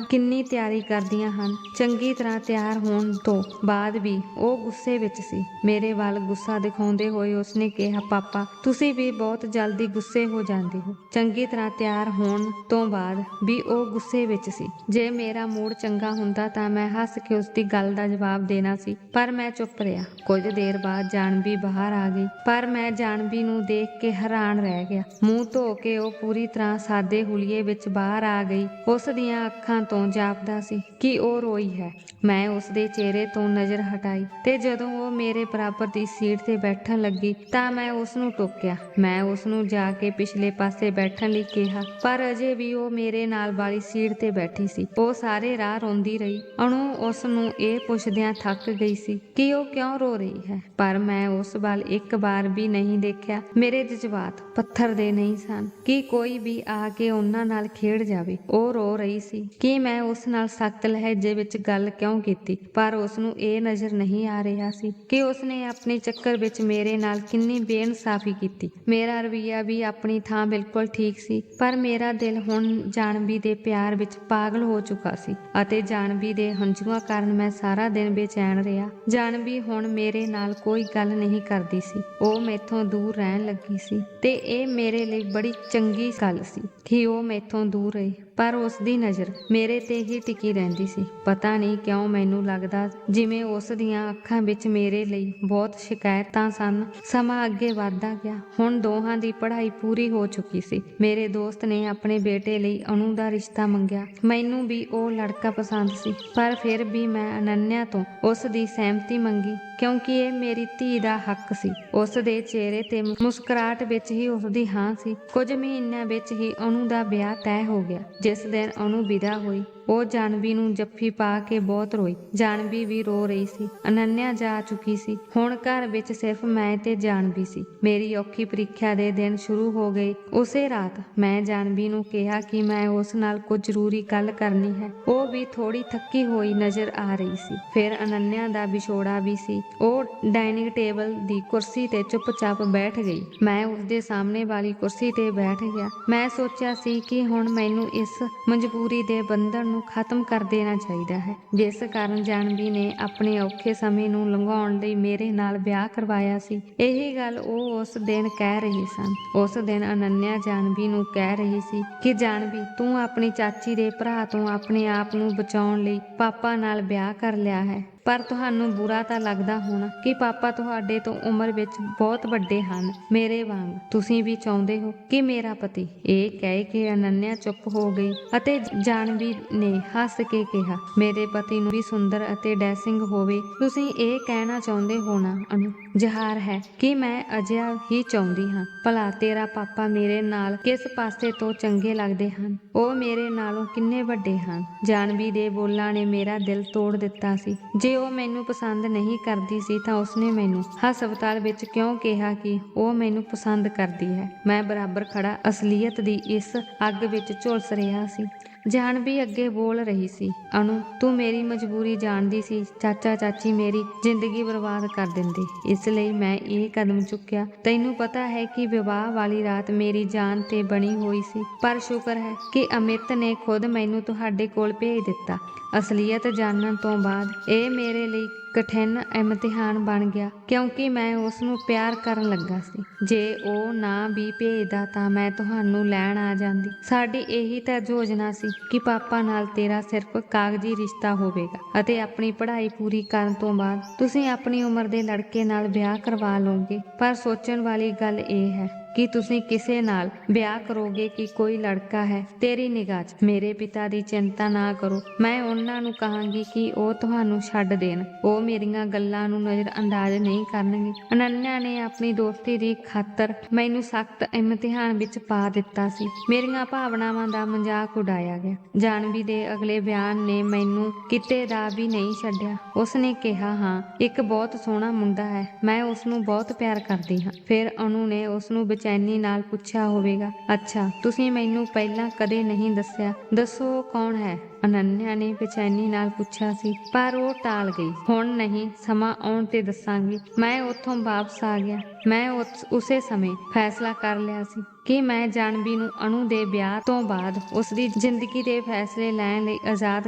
ਕਿੰਨੀ ਤਿਆਰੀ ਕਰਦੀਆਂ ਹਨ। ਚੰਗੀ ਤਰ੍ਹਾਂ ਤਿਆਰ ਹੋਣ ਤੋਂ ਬਾਅਦ ਵੀ ਉਹ ਗੁੱਸੇ ਵਿੱਚ ਸੀ। ਮੇਰੇ ਵੱਲ ਗੁੱਸਾ ਦਿਖਾਉਂਦੇ ਹੋਏ ਉਸਨੇ ਕਿਹਾ, ਪਾਪਾ, ਤੁਸੀਂ ਵੀ ਬਹੁਤ ਜਲਦੀ ਗੁੱਸੇ ਹੋ ਜਾਂਦੇ ਹੋ। ਚੰਗੀ ਤਰ੍ਹਾਂ ਤਿਆਰ ਹੋਣ ਤੋਂ ਬਾਅਦ ਵੀ ਉਹ ਗੁੱਸੇ ਵਿੱਚ ਸੀ। ਜੇ ਮੇਰਾ ਮੂਡ ਚੰਗਾ ਹੁੰਦਾ ਤਾਂ ਮੈਂ ਹੱਸ ਕੇ ਉਸਦੀ ਗੱਲ ਦਾ ਜਵਾਬ ਦੇਣਾ ਸੀ, ਪਰ ਮੈਂ ਚੁੱਪ ਰਿਹਾ। ਕੁਝ ਦੇਰ ਬਾਅਦ ਜਾਨਵੀ ਬਾਹਰ ਆ ਗਈ, ਪਰ ਮੈਂ ਜਾਨਵੀ ਨੂੰ ਦੇਖ ਕੇ ਹੈਰਾਨ ਰਹਿ ਗਿਆ। ਮੂੰਹ ਧੋ ਕੇ ਉਹ ਪੂਰੀ ਤਰ੍ਹਾਂ ਸਾਦੇ ਹੁਲੀਏ ਵਿੱਚ ਬਾਹਰ ਆ ਗਈ। ਉਸ ਦੀਆਂ ਅੱਖਾਂ ਤੋਂ ਜਾਪਦਾ ਸੀ ਕਿ ਉਹ ਰੋਈ ਹੈ। ਮੈਂ ਉਸਦੇ ਚਿਹਰੇ ਤੋਂ ਨਜ਼ਰ ਹਟਾਈ ਤੇ ਜਦੋਂ ਉਹ ਮੇਰੇ ਬਰਾਬਰ ਦੀ ਸੀਟ ਤੇ ਬੈਠਣ ਲੱਗੀ ਤਾਂ ਮੈਂ ਉਸ ਨੂੰ ਟੋਕਿਆ। ਮੈਂ ਉਸ ਨੂੰ ਜਾ ਕੇ ਪਿਛਲੇ ਪਾਸੇ ਬੈਠਣ ਲਈ ਕਿਹਾ, ਪਰ ਅਜੇ ਵੀ ਉਹ ਮੇਰੇ ਨਾਲ ਵਾਲੀ ਸੀਟ ਤੇ ਬੈਠੀ ਸੀ। ਉਹ ਸਾਰੇ ਰਾਹ ਰੋਂਦੀ ਰਹੀ। ਅਣੂ ਉਸ ਨੂੰ ਇਹ ਪੁੱਛਦਿਆਂ ਥੱਕ ਗਈ ਸੀ ਕਿ ਉਹ ਕਿਉਂ ਰੋ ਰਹੀ ਹੈ, ਪਰ ਮੈਂ ਉਸ ਵੱਲ ਇੱਕ ਵਾਰ ਵੀ ਨਹੀਂ ਦੇਖਿਆ। ਮੇਰੇ ਜਜ਼ਬਾਤ ਪੱਥਰ ਦੇ ਨਹੀਂ ਸਨ ਕਿ ਕੋਈ ਵੀ ਆ ਕੇ ਉਹਨਾਂ ਨਾਲ ਖੇਡ ਜਾਵੇ। ਉਹ ਰੋ ਰਹੀ ਸੀ ਕਿ ਮੈਂ ਉਸ ਨਾਲ ਸਖਤ ਲਹਿਜੇ ਵਿੱਚ ਗੱਲ ਕਿਉਂ ਕੀਤੀ, ਪਰ ਉਸ ਨੂੰ ਇਹ ਨਜ਼ਰ ਨਹੀਂ ਆ ਰਿਹਾ ਸੀ ਕਿ ਉਸਨੇ ਆਪਣੇ ਚੱਕਰ ਵਿੱਚ ਮੇਰੇ ਨਾਲ ਕਿੰਨੀ ਬੇਇਨਸਾਫੀ ਕੀਤੀ। ਮੇਰਾ ਰਵੱਈਆ ਵੀ ਆਪਣੀ ਥਾਂ ਬਿਲਕੁਲ ਠੀਕ ਸੀ, ਪਰ ਮੇਰਾ ਦਿਲ ਹੁਣ ਜਾਨਵੀ ਦੇ ਪਿਆਰ ਵਿੱਚ ਪਾਗਲ ਹੋ ਚੁੱਕਾ ਸੀ ਅਤੇ ਜਾਨਵੀ ਦੇ ਹੰਝੂਆਂ ਕਾਰਨ ਮੈਂ ਸਾਰਾ ਦਿਨ ਬੇਚੈਨ ਰਿਹਾ। ਜਾਨਵੀ ਹੁਣ ਮੇਰੇ ਨਾਲ ਕੋਈ ਗੱਲ ਨਹੀਂ ਕਰਦੀ ਸੀ। ਉਹ ਮੈਥੋਂ ਦੂਰ ਰਹਿਣ ਲੱਗੀ ਸੀ ਤੇ ਇਹ ਮੇਰੇ ਲਈ ਬੜੀ ਚੰਗੀ ਗੱਲ ਸੀ ਕਿ ਉਹ ਮੈਥੋਂ ਦੂਰ ਰਹੀ, ਪਰ ਉਸਦੀ ਨਜ਼ਰ ਮੇਰੇ ਤੇ ਹੀ ਟਿਕੀ ਰਹਿੰਦੀ ਸੀ। ਪਤਾ ਨਹੀਂ ਕਿਉਂ ਮੈਨੂੰ ਲੱਗਦਾ ਜਿਵੇਂ ਉਸ ਦੀਆਂ ਅੱਖਾਂ ਵਿੱਚ ਮੇਰੇ ਲਈ ਬਹੁਤ ਸ਼ਿਕਾਇਤਾਂ ਸਨ। ਸਮਾਂ ਅੱਗੇ ਵਧਦਾ ਗਿਆ। ਹੁਣ ਦੋਹਾਂ ਦੀ ਪੜ੍ਹਾਈ ਪੂਰੀ ਹੋ ਚੁੱਕੀ ਸੀ। ਮੇਰੇ ਦੋਸਤ ਨੇ ਆਪਣੇ ਬੇਟੇ ਲਈ ਅਨੂ ਦਾ ਰਿਸ਼ਤਾ ਮੰਗਿਆ। ਮੈਨੂੰ ਵੀ ਉਹ ਲੜਕਾ ਪਸੰਦ ਸੀ, ਪਰ ਫਿਰ ਵੀ ਮੈਂ ਅਨੰਨਿਆ ਤੋਂ ਉਸ ਦੀ ਸਹਿਮਤੀ ਮੰਗੀ ਕਿਉਂਕਿ ਇਹ ਮੇਰੀ ਧੀ ਦਾ ਹੱਕ ਸੀ। ਉਸ ਦੇ ਚਿਹਰੇ ਤੇ ਮੁਸਕਰਾਹਟ ਵਿੱਚ ਹੀ ਉਸਦੀ ਹਾਂ ਸੀ। ਕੁਝ ਮਹੀਨਿਆਂ ਵਿੱਚ ਹੀ ਅਨੂ ਦਾ ਵਿਆਹ ਤੈਅ ਹੋ ਗਿਆ। ਜਿਸ ਦਿਨ ਅਨੂ ਵਿਦਾ ਹੋਈ, ਉਹ ਜਾਨਵੀ ਨੂੰ ਜੱਫੀ ਪਾ ਕੇ ਬਹੁਤ ਰੋਈ। ਜਾਨਵੀ ਵੀ ਰੋ ਰਹੀ ਸੀ। ਅਨੰਨਿਆ ਜਾ ਚੁੱਕੀ ਸੀ। ਹੁਣ ਘਰ ਵਿੱਚ ਸਿਰਫ ਮੈਂ ਤੇ ਜਾਨਵੀ ਸੀ। ਮੇਰੀ ਔਖੀ ਪ੍ਰੀਖਿਆ ਦੇ ਦਿਨ ਸ਼ੁਰੂ ਹੋ ਗਏ। ਉਸੇ ਰਾਤ ਮੈਂ ਜਾਨਵੀ ਨੂੰ ਕਿਹਾ ਕਿ ਮੈਂ ਉਸ ਨਾਲ ਕੁਝ ਜ਼ਰੂਰੀ ਗੱਲ ਕਰਨੀ ਹੈ। ਉਹ ਵੀ ਥੋੜੀ ਥੱਕੀ ਹੋਈ ਨਜ਼ਰ ਆ ਰਹੀ ਸੀ। ਫਿਰ ਅਨੰਨਿਆ ਦਾ ਵਿਛੋੜਾ ਵੀ ਸੀ। ਉਹ ਡਾਈਨਿੰਗ ਟੇਬਲ ਦੀ ਕੁਰਸੀ ਤੇ ਚੁੱਪਚਾਪ ਬੈਠ ਗਈ। ਮੈਂ ਉਸਦੇ ਸਾਹਮਣੇ ਵਾਲੀ ਕੁਰਸੀ ਤੇ ਬੈਠ ਗਿਆ। ਮੈਂ ਸੋਚਿਆ ਸੀ ਕਿ ਹੁਣ ਮੈਨੂੰ ਇਸ ਮਜਬੂਰੀ ਦੇ ਬੰਧਨ ਨੂੰ ਖਤਮ ਕਰ ਦੇਣਾ ਚਾਹੀਦਾ ਹੈ, ਜਿਸ ਕਾਰਨ ਜਾਨਵੀ ਨੇ ਆਪਣੇ ਔਖੇ ਸਮੇਂ ਨੂੰ ਲੰਘਾਉਣ ਲਈ ਮੇਰੇ ਨਾਲ ਵਿਆਹ ਕਰਵਾਇਆ ਸੀ। ਇਹੀ ਗੱਲ ਉਹ ਉਸ ਦਿਨ ਕਹਿ ਰਹੀ ਸਨ। ਉਸ ਦਿਨ ਅਨੰਨਿਆ ਜਾਨਵੀ ਨੂੰ ਕਹਿ ਰਹੀ ਸੀ ਕਿ ਜਾਨਵੀ, ਤੂੰ ਆਪਣੀ ਚਾਚੀ ਦੇ ਭਰਾ ਤੋਂ ਆਪਣੇ ਆਪ ਨੂੰ ਬਚਾਉਣ ਲਈ ਪਾਪਾ ਨਾਲ ਵਿਆਹ ਕਰ ਲਿਆ ਹੈ, ਪਰ ਤੁਹਾਨੂੰ ਬੁਰਾ ਤਾਂ ਲੱਗਦਾ ਹੋਣਾ ਕਿ ਪਾਪਾ ਤੁਹਾਡੇ ਤੋਂ ਉਮਰ ਵਿੱਚ ਬਹੁਤ ਵੱਡੇ ਹਨ, ਮੇਰੇ ਵਾਂਗ। ਤੁਸੀਂ ਵੀ ਚਾਹੁੰਦੇ ਹੋ ਕਿ ਮੇਰਾ ਪਤੀ। ਇਹ ਕਹਿ ਕੇ ਅਨੰਨਿਆ ਚੁੱਪ ਹੋ ਗਈ ਅਤੇ ਜਾਨਵੀ ਨੇ ਹੱਸ ਕੇ ਕਿਹਾ, ਮੇਰੇ ਪਤੀ ਨੂੰ ਵੀ ਸੁੰਦਰ ਅਤੇ ਡੈਸਿੰਗ ਹੋਵੇ। ਤੁਸੀਂ ਇਹ ਕਹਿਣਾ ਚਾਹੁੰਦੇ ਹੋ ਨਾ ਅਨੂ? ਜ਼ਾਹਰ ਹੈ ਕਿ ਮੈਂ ਅਜਿਹਾ ਹੀ ਚਾਹੁੰਦੀ ਹਾਂ। ਭਲਾ ਤੇਰਾ ਪਾਪਾ ਮੇਰੇ ਨਾਲ ਕਿਸ ਪਾਸੇ ਤੋਂ ਚੰਗੇ ਲੱਗਦੇ ਹਨ? ਉਹ ਮੇਰੇ ਨਾਲੋਂ ਕਿੰਨੇ ਵੱਡੇ ਹਨ? ਜਾਨਵੀ ਦੇ ਬੋਲਾਂ ਨੇ ਮੇਰਾ ਦਿਲ ਤੋੜ ਦਿੱਤਾ ਸੀ। ਜੇ ਉਹ ਮੈਨੂੰ ਪਸੰਦ ਨਹੀਂ ਕਰਦੀ ਸੀ ਤਾਂ ਉਸਨੇ ਮੈਨੂੰ ਹਸਪਤਾਲ ਵਿੱਚ ਕਿਉਂ ਕਿਹਾ ਕਿ ਉਹ ਮੈਨੂੰ ਪਸੰਦ ਕਰਦੀ ਹੈ? ਮੈਂ ਬਰਾਬਰ ਖੜਾ ਅਸਲੀਅਤ ਦੀ ਇਸ ਅੱਗ ਵਿੱਚ ਝੁਲਸ ਰਿਹਾ ਸੀ। ਜਾਨਵੀ ਅੱਗੇ ਬੋਲ ਰਹੀ ਸੀ, ਅਨੂ ਤੂੰ ਮੇਰੀ ਮਜਬੂਰੀ ਜਾਣਦੀ ਸੀ। ਚਾਚਾ ਚਾਚੀ ਮੇਰੀ ਜ਼ਿੰਦਗੀ ਬਰਬਾਦ ਕਰ ਦਿੰਦੇ, ਇਸ ਲਈ ਮੈਂ ਇਹ ਕਦਮ ਚੁੱਕਿਆ। ਤੈਨੂੰ ਪਤਾ ਹੈ ਕਿ ਵਿਵਾਹ ਵਾਲੀ ਰਾਤ ਮੇਰੀ ਜਾਨ ਤੇ ਬਣੀ ਹੋਈ ਸੀ, ਪਰ ਸ਼ੁਕਰ ਹੈ ਕਿ ਅਮਿਤ ਨੇ ਖੁਦ ਮੈਨੂੰ ਤੁਹਾਡੇ ਕੋਲ ਭੇਜ ਦਿੱਤਾ। ਅਸਲੀਅਤ ਜਾਣਨ ਤੋਂ ਬਾਅਦ ਇਹ ਮੇਰੇ ਲਈ ਕਠਿਨ ਇਮਤਿਹਾਨ ਬਣ ਗਿਆ, ਕਿਉਂਕਿ ਮੈਂ ਉਸ ਨੂੰ ਪਿਆਰ ਕਰਨ ਲੱਗਾ ਸੀ। ਜੇ ਉਹ ਨਾ ਵੀ ਭੇਜਦਾ ਤਾਂ ਮੈਂ ਤੁਹਾਨੂੰ ਲੈਣ ਆ ਜਾਂਦੀ। ਸਾਡੀ ਇਹੀ ਤਾਂ ਯੋਜਨਾ ਸੀ ਕਿ ਪਾਪਾ ਨਾਲ ਤੇਰਾ ਸਿਰਫ ਕਾਗਜ਼ੀ ਰਿਸ਼ਤਾ ਹੋਵੇਗਾ ਅਤੇ ਆਪਣੀ ਪੜ੍ਹਾਈ ਪੂਰੀ ਕਰਨ ਤੋਂ ਬਾਅਦ ਤੁਸੀਂ ਆਪਣੀ ਉਮਰ ਦੇ ਲੜਕੇ ਨਾਲ ਵਿਆਹ ਕਰਵਾ ਲਓਗੇ। ਪਰ ਸੋਚਣ ਵਾਲੀ ਗੱਲ ਇਹ ਹੈ ਕਿ ਤੁਸੀਂ ਕਿਸੇ ਨਾਲ ਵਿਆਹ ਕਰੋਗੇ ਕਿ ਕੋਈ ਲੜਕਾ ਹੈ ਤੇਰੀ ਨਿਗਾਹ 'ਚ। ਮੇਰੇ ਪਿਤਾ ਦੀ ਚਿੰਤਾ ਨਾ ਕਰੋ, ਮੈਂ ਉਹਨਾਂ ਨੂੰ ਕਹਾਂਗੀ ਕਿ ਉਹ ਤੁਹਾਨੂੰ ਛੱਡ ਦੇਣ। ਉਹ ਮੇਰੀਆਂ ਗੱਲਾਂ ਨੂੰ ਨਜ਼ਰ ਅੰਦਾਜ਼ ਨਹੀਂ ਕਰਨਗੇ। ਅਨੰਨਿਆ ਨੇ ਆਪਣੀ ਦੋਸਤੀ ਦੀ ਖਾਤਰ ਮੈਨੂੰ ਸਖਤ ਇਮਤਿਹਾਨ ਵਿੱਚ ਪਾ ਦਿੱਤਾ ਸੀ। ਮੇਰੀਆਂ ਭਾਵਨਾਵਾਂ ਦਾ ਮਜ਼ਾਕ ਉਡਾਇਆ ਗਿਆ। ਜਾਨਵੀ ਦੇ ਅਗਲੇ ਬਿਆਨ ਨੇ ਮੈਨੂੰ ਕਿਤੇ ਦਾ ਵੀ ਨਹੀਂ ਛੱਡਿਆ। ਉਸਨੇ ਕਿਹਾ, ਹਾਂ ਇੱਕ ਬਹੁਤ ਸੋਹਣਾ ਮੁੰਡਾ ਹੈ, ਮੈਂ ਉਸਨੂੰ ਬਹੁਤ ਪਿਆਰ ਕਰਦੀ ਹਾਂ। ਫਿਰ ਅਨੂ ਨੇ ਉਸਨੂੰ ਬੇਚੈਨੀ ਨਾਲ ਪੁੱਛਿਆ ਹੋਵੇਗਾ, ਅੱਛਾ ਤੁਸੀਂ ਮੈਨੂੰ ਪਹਿਲਾਂ ਕਦੇ ਨਹੀਂ ਦੱਸਿਆ, ਦੱਸੋ ਉਹ ਕੌਣ ਹੈ? ਅਨੰਨਿਆ ਨੇ ਬੇਚੈਨੀ ਨਾਲ ਪੁੱਛਿਆ ਸੀ, ਪਰ ਉਹ ਟਾਲ ਗਈ। ਹੁਣ ਨਹੀਂ, ਸਮਾਂ ਆਉਣ ਤੇ ਦੱਸਾਂਗੀ। ਮੈਂ ਉੱਥੋਂ ਵਾਪਸ ਆ ਗਿਆ। ਮੈਂ ਉਸੇ ਸਮੇਂ ਫੈਸਲਾ ਕਰ ਲਿਆ ਸੀ ਕਿ ਮੈਂ ਜਾਨਵੀ ਨੂੰ ਅਨੂ ਦੇ ਵਿਆਹ ਤੋਂ ਬਾਅਦ ਉਸਦੀ ਜ਼ਿੰਦਗੀ ਦੇ ਫੈਸਲੇ ਲੈਣ ਲਈ ਆਜ਼ਾਦ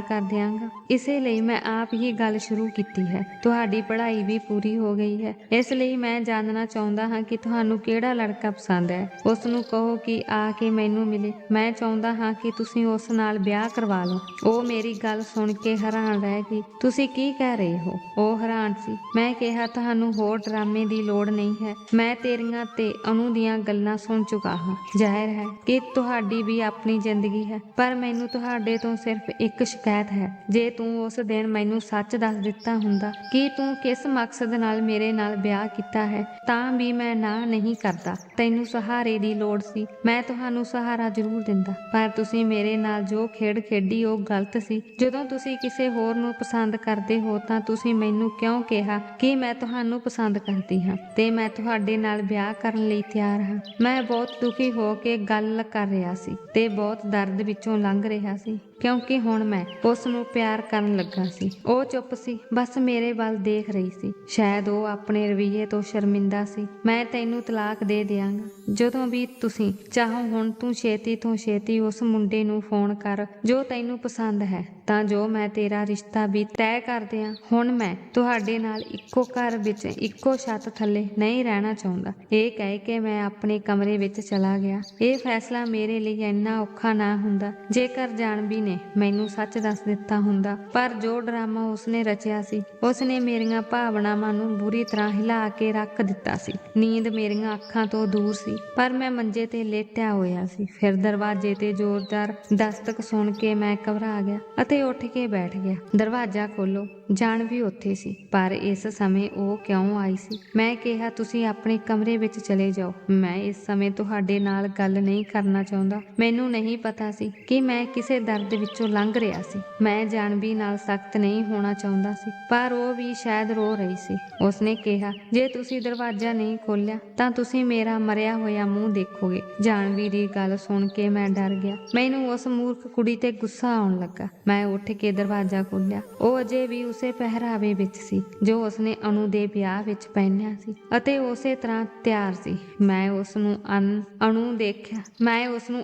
ਕਰ ਦਿਆਂਗਾ। ਇਸੇ ਲਈ ਮੈਂ ਆਪ ਹੀ ਗੱਲ ਸ਼ੁਰੂ ਕੀਤੀ ਹੈ। ਤੁਹਾਡੀ ਪੜ੍ਹਾਈ ਵੀ ਪੂਰੀ ਹੋ ਗਈ ਹੈ, ਇਸ ਲਈ ਮੈਂ ਜਾਣਨਾ ਚਾਹੁੰਦਾ ਹਾਂ ਕਿ ਤੁਹਾਨੂੰ ਕਿਹੜਾ ਲੜਕਾ ਪਸੰਦ ਹੈ। ਉਸ ਨੂੰ ਕਹੋ ਕਿ ਆ ਕੇ ਮੈਨੂੰ ਮਿਲੇ। ਮੈਂ ਚਾਹੁੰਦਾ ਹਾਂ ਕਿ ਤੁਸੀਂ ਉਸ ਨਾਲ ਵਿਆਹ ਕਰਵਾ ਲਓ। ਉਹ ਮੇਰੀ ਗੱਲ ਸੁਣ ਕੇ ਹੈਰਾਨ ਰਹਿ ਗਈ। ਤੁਸੀਂ ਕੀ ਕਹਿ ਰਹੇ ਹੋ? ਉਹ ਹੈਰਾਨ ਸੀ। ਮੈਂ ਕਿਹਾ, ਤੁਹਾਨੂੰ ਹੋਰ ਡਰਾਮੇ ਦੀ ਲੋੜ ਨਹੀਂ ਹੈ। ਮੈਂ ਤੇਰੀਆਂ ਤੇ ਅਨੂ ਦੀਆਂ ਗੱਲਾਂ ਸੁਣ ਚੁੱਕਾ ਹਾਂ। ਜ਼ਾਹਿਰ ਹੈ ਕਿ ਤੁਹਾਡੀ ਵੀ ਆਪਣੀ ਜ਼ਿੰਦਗੀ ਹੈ, ਪਰ ਮੈਨੂੰ ਤੁਹਾਡੇ ਤੋਂ ਸਿਰਫ ਇੱਕ ਸ਼ਿਕਾਇਤ ਹੈ। ਜੇ ਤੂੰ ਉਸ ਦਿਨ ਮੈਨੂੰ ਸੱਚ ਦੱਸ ਦਿੱਤਾ ਹੁੰਦਾ ਕਿ ਤੂੰ ਕਿਸ ਮਕਸਦ ਨਾਲ ਮੇਰੇ ਨਾਲ ਵਿਆਹ ਕੀਤਾ ਹੈ, ਤਾਂ ਵੀ ਮੈਂ ਨਾ ਨਹੀਂ ਕਰਦਾ। ਤੈਨੂੰ ਸਹਾਰੇ ਦੀ ਲੋੜ ਸੀ, ਮੈਂ ਤੁਹਾਨੂੰ ਸਹਾਰਾ ਜ਼ਰੂਰ ਦਿੰਦਾ, ਪਰ ਤੁਸੀਂ ਮੇਰੇ ਨਾਲ ਜੋ ਖੇਡ ਖੇਡੀ ਉਹ ਗਲਤ ਸੀ। ਜਦੋਂ ਤੁਸੀਂ ਕਿਸੇ ਹੋਰ ਨੂੰ ਪਸੰਦ ਕਰਦੇ ਹੋ ਤਾਂ ਤੁਸੀਂ ਮੈਨੂੰ ਕਿਉਂ ਕਿਹਾ ਕਿ ਮੈਂ ਤੁਹਾਨੂੰ ਪਸੰਦ ਕਰਦੀ ਹਾਂ ਤੇ ਮੈਂ ਤੁਹਾਡੇ ਨਾਲ ਵਿਆਹ ਕਰਨ ਲਈ ਤਿਆਰ ਹਾਂ? ਮੈਂ ਬਹੁਤ ਦੁਖੀ ਹੋ ਕੇ ਗੱਲ ਕਰ ਰਿਹਾ ਸੀ ਤੇ ਬਹੁਤ ਦਰਦ ਵਿੱਚੋਂ ਲੰਘ ਰਿਹਾ ਸੀ, ਕਿਉਂਕਿ ਹੁਣ ਮੈਂ ਉਸ ਨੂੰ ਪਿਆਰ ਕਰਨ ਲੱਗਾ ਸੀ। ਉਹ ਚੁੱਪ ਸੀ, ਬਸ ਮੇਰੇ ਵੱਲ ਦੇਖ ਰਹੀ ਸੀ। ਸ਼ਾਇਦ ਉਹ ਆਪਣੇ ਰਵੱਈਏ ਤੋਂ ਸ਼ਰਮਿੰਦਾ ਸੀ। ਮੈਂ ਤੈਨੂੰ ਤਲਾਕ ਦੇ ਦਿਆਂਗਾ ਜਦੋਂ ਵੀ ਤੁਸੀਂ ਚਾਹੋ। ਹੁਣ ਤੂੰ ਛੇਤੀ ਤੋਂ ਛੇਤੀ ਉਸ ਮੁੰਡੇ ਨੂੰ ਫੋਨ ਕਰ ਜੋ ਤੈਨੂੰ ਪਸੰਦ ਹੈ, ਤਾਂ ਜੋ ਮੈਂ ਤੇਰਾ ਰਿਸ਼ਤਾ ਵੀ ਤੈਅ ਕਰ ਦਿਆਂ। ਹੁਣ ਮੈਂ ਤੁਹਾਡੇ ਨਾਲ ਇੱਕੋ ਘਰ ਵਿੱਚ ਇੱਕੋ ਛੱਤ ਥੱਲੇ ਨਹੀਂ ਰਹਿਣਾ ਚਾਹੁੰਦਾ। ਇਹ ਕਹਿ ਕੇ ਮੈਂ ਆਪਣੇ ਕਮਰੇ ਵਿੱਚ ਚਲਾ ਗਿਆ। ਇਹ ਫੈਸਲਾ ਮੇਰੇ ਲਈ ਇੰਨਾ ਔਖਾ ਨਾ ਹੁੰਦਾ ਜੇਕਰ ਜਾਨਵੀ ਨੇ ਮੈਨੂੰ ਸੱਚ ਦੱਸ ਦਿੱਤਾ ਹੁੰਦਾ, ਪਰ ਜੋ ਡਰਾਮਾ ਉਸਨੇ ਰਚਿਆ ਸੀ, ਉਸਨੇ ਮੇਰੀਆਂ ਭਾਵਨਾਵਾਂ ਨੂੰ ਬੁਰੀ ਤਰ੍ਹਾਂ ਹਿਲਾ ਕੇ ਰੱਖ ਦਿੱਤਾ ਸੀ। ਨੀਂਦ ਮੇਰੀਆਂ ਅੱਖਾਂ ਤੋਂ ਦੂਰ ਸੀ, ਪਰ ਮੈਂ ਮੰਜੇ ਤੇ ਲੇਟਿਆ ਹੋਇਆ ਸੀ। ਫਿਰ ਦਰਵਾਜ਼ੇ ਤੇ ਜ਼ੋਰਦਾਰ ਦਸਤਕ ਸੁਣ ਕੇ ਮੈਂ ਘਬਰਾ ਗਿਆ ਅਤੇ ਉੱਠ ਕੇ ਬੈਠ ਗਿਆ। ਦਰਵਾਜ਼ਾ ਖੋਲੋ। ਜਾਨਵੀ ਉੱਥੇ ਸੀ, ਪਰ ਇਸ ਸਮੇਂ ਉਹ ਕਿਉਂ ਆਈ ਸੀ? ਮੈਂ ਕਿਹਾ, ਤੁਸੀਂ ਆਪਣੇ ਕਮਰੇ ਵਿੱਚ ਚਲੇ ਜਾਓ। ਮੈਂ ਇਸ ਸਮੇਂ ਤੁਹਾਡੇ ਨਾਲ ਗੱਲ ਨਹੀਂ ਕਰਨਾ ਚਾਹੁੰਦਾ। ਮੈਨੂੰ ਨਹੀਂ ਪਤਾ ਸੀ ਕਿ ਮੈਂ ਕਿਸੇ ਦਰਦ ਵਿੱਚੋਂ ਲੰਘ ਰਿਹਾ ਸੀ। ਮੈਂ ਜਾਨਵੀ ਨਾਲ ਸਖਤ ਨਹੀਂ ਹੋਣਾ ਚਾਹੁੰਦਾ ਸੀ, ਪਰ ਉਹ ਵੀ ਸ਼ਾਇਦ ਰੋ ਰਹੀ ਸੀ। ਉਸਨੇ ਕਿਹਾ, ਜੇ ਤੁਸੀਂ ਦਰਵਾਜ਼ਾ ਨਹੀਂ ਖੋਲ੍ਹਿਆ ਤਾਂ ਤੁਸੀਂ ਮੇਰਾ ਮਰਿਆ ਹੋਇਆ ਮੂੰਹ ਦੇਖੋਗੇ। ਜਾਨਵੀ ਦੀ ਗੱਲ ਸੁਣ ਕੇ ਮੈਂ ਡਰ ਗਿਆ। ਮੈਨੂੰ ਉਸ ਮੂਰਖ ਕੁੜੀ ਤੇ ਗੁੱਸਾ ਆਉਣ ਲੱਗਾ। ਮੈਂ ਉੱਠ ਕੇ ਦਰਵਾਜ਼ਾ ਖੋਲ੍ਹਿਆ। ਉਹ ਅਜੇ ਵੀ ਉਸੇ ਪਹਿਰਾਵੇ ਵਿੱਚ ਸੀ ਜੋ ਉਸਨੇ ਅਨੂ ਦੇ ਵਿਆਹ ਵਿੱਚ ਪਹਿਨਿਆ ਸੀ ਅਤੇ ਉਸੇ ਤਰ੍ਹਾਂ ਤਿਆਰ ਸੀ। ਮੈਂ ਉਸ ਨੂੰ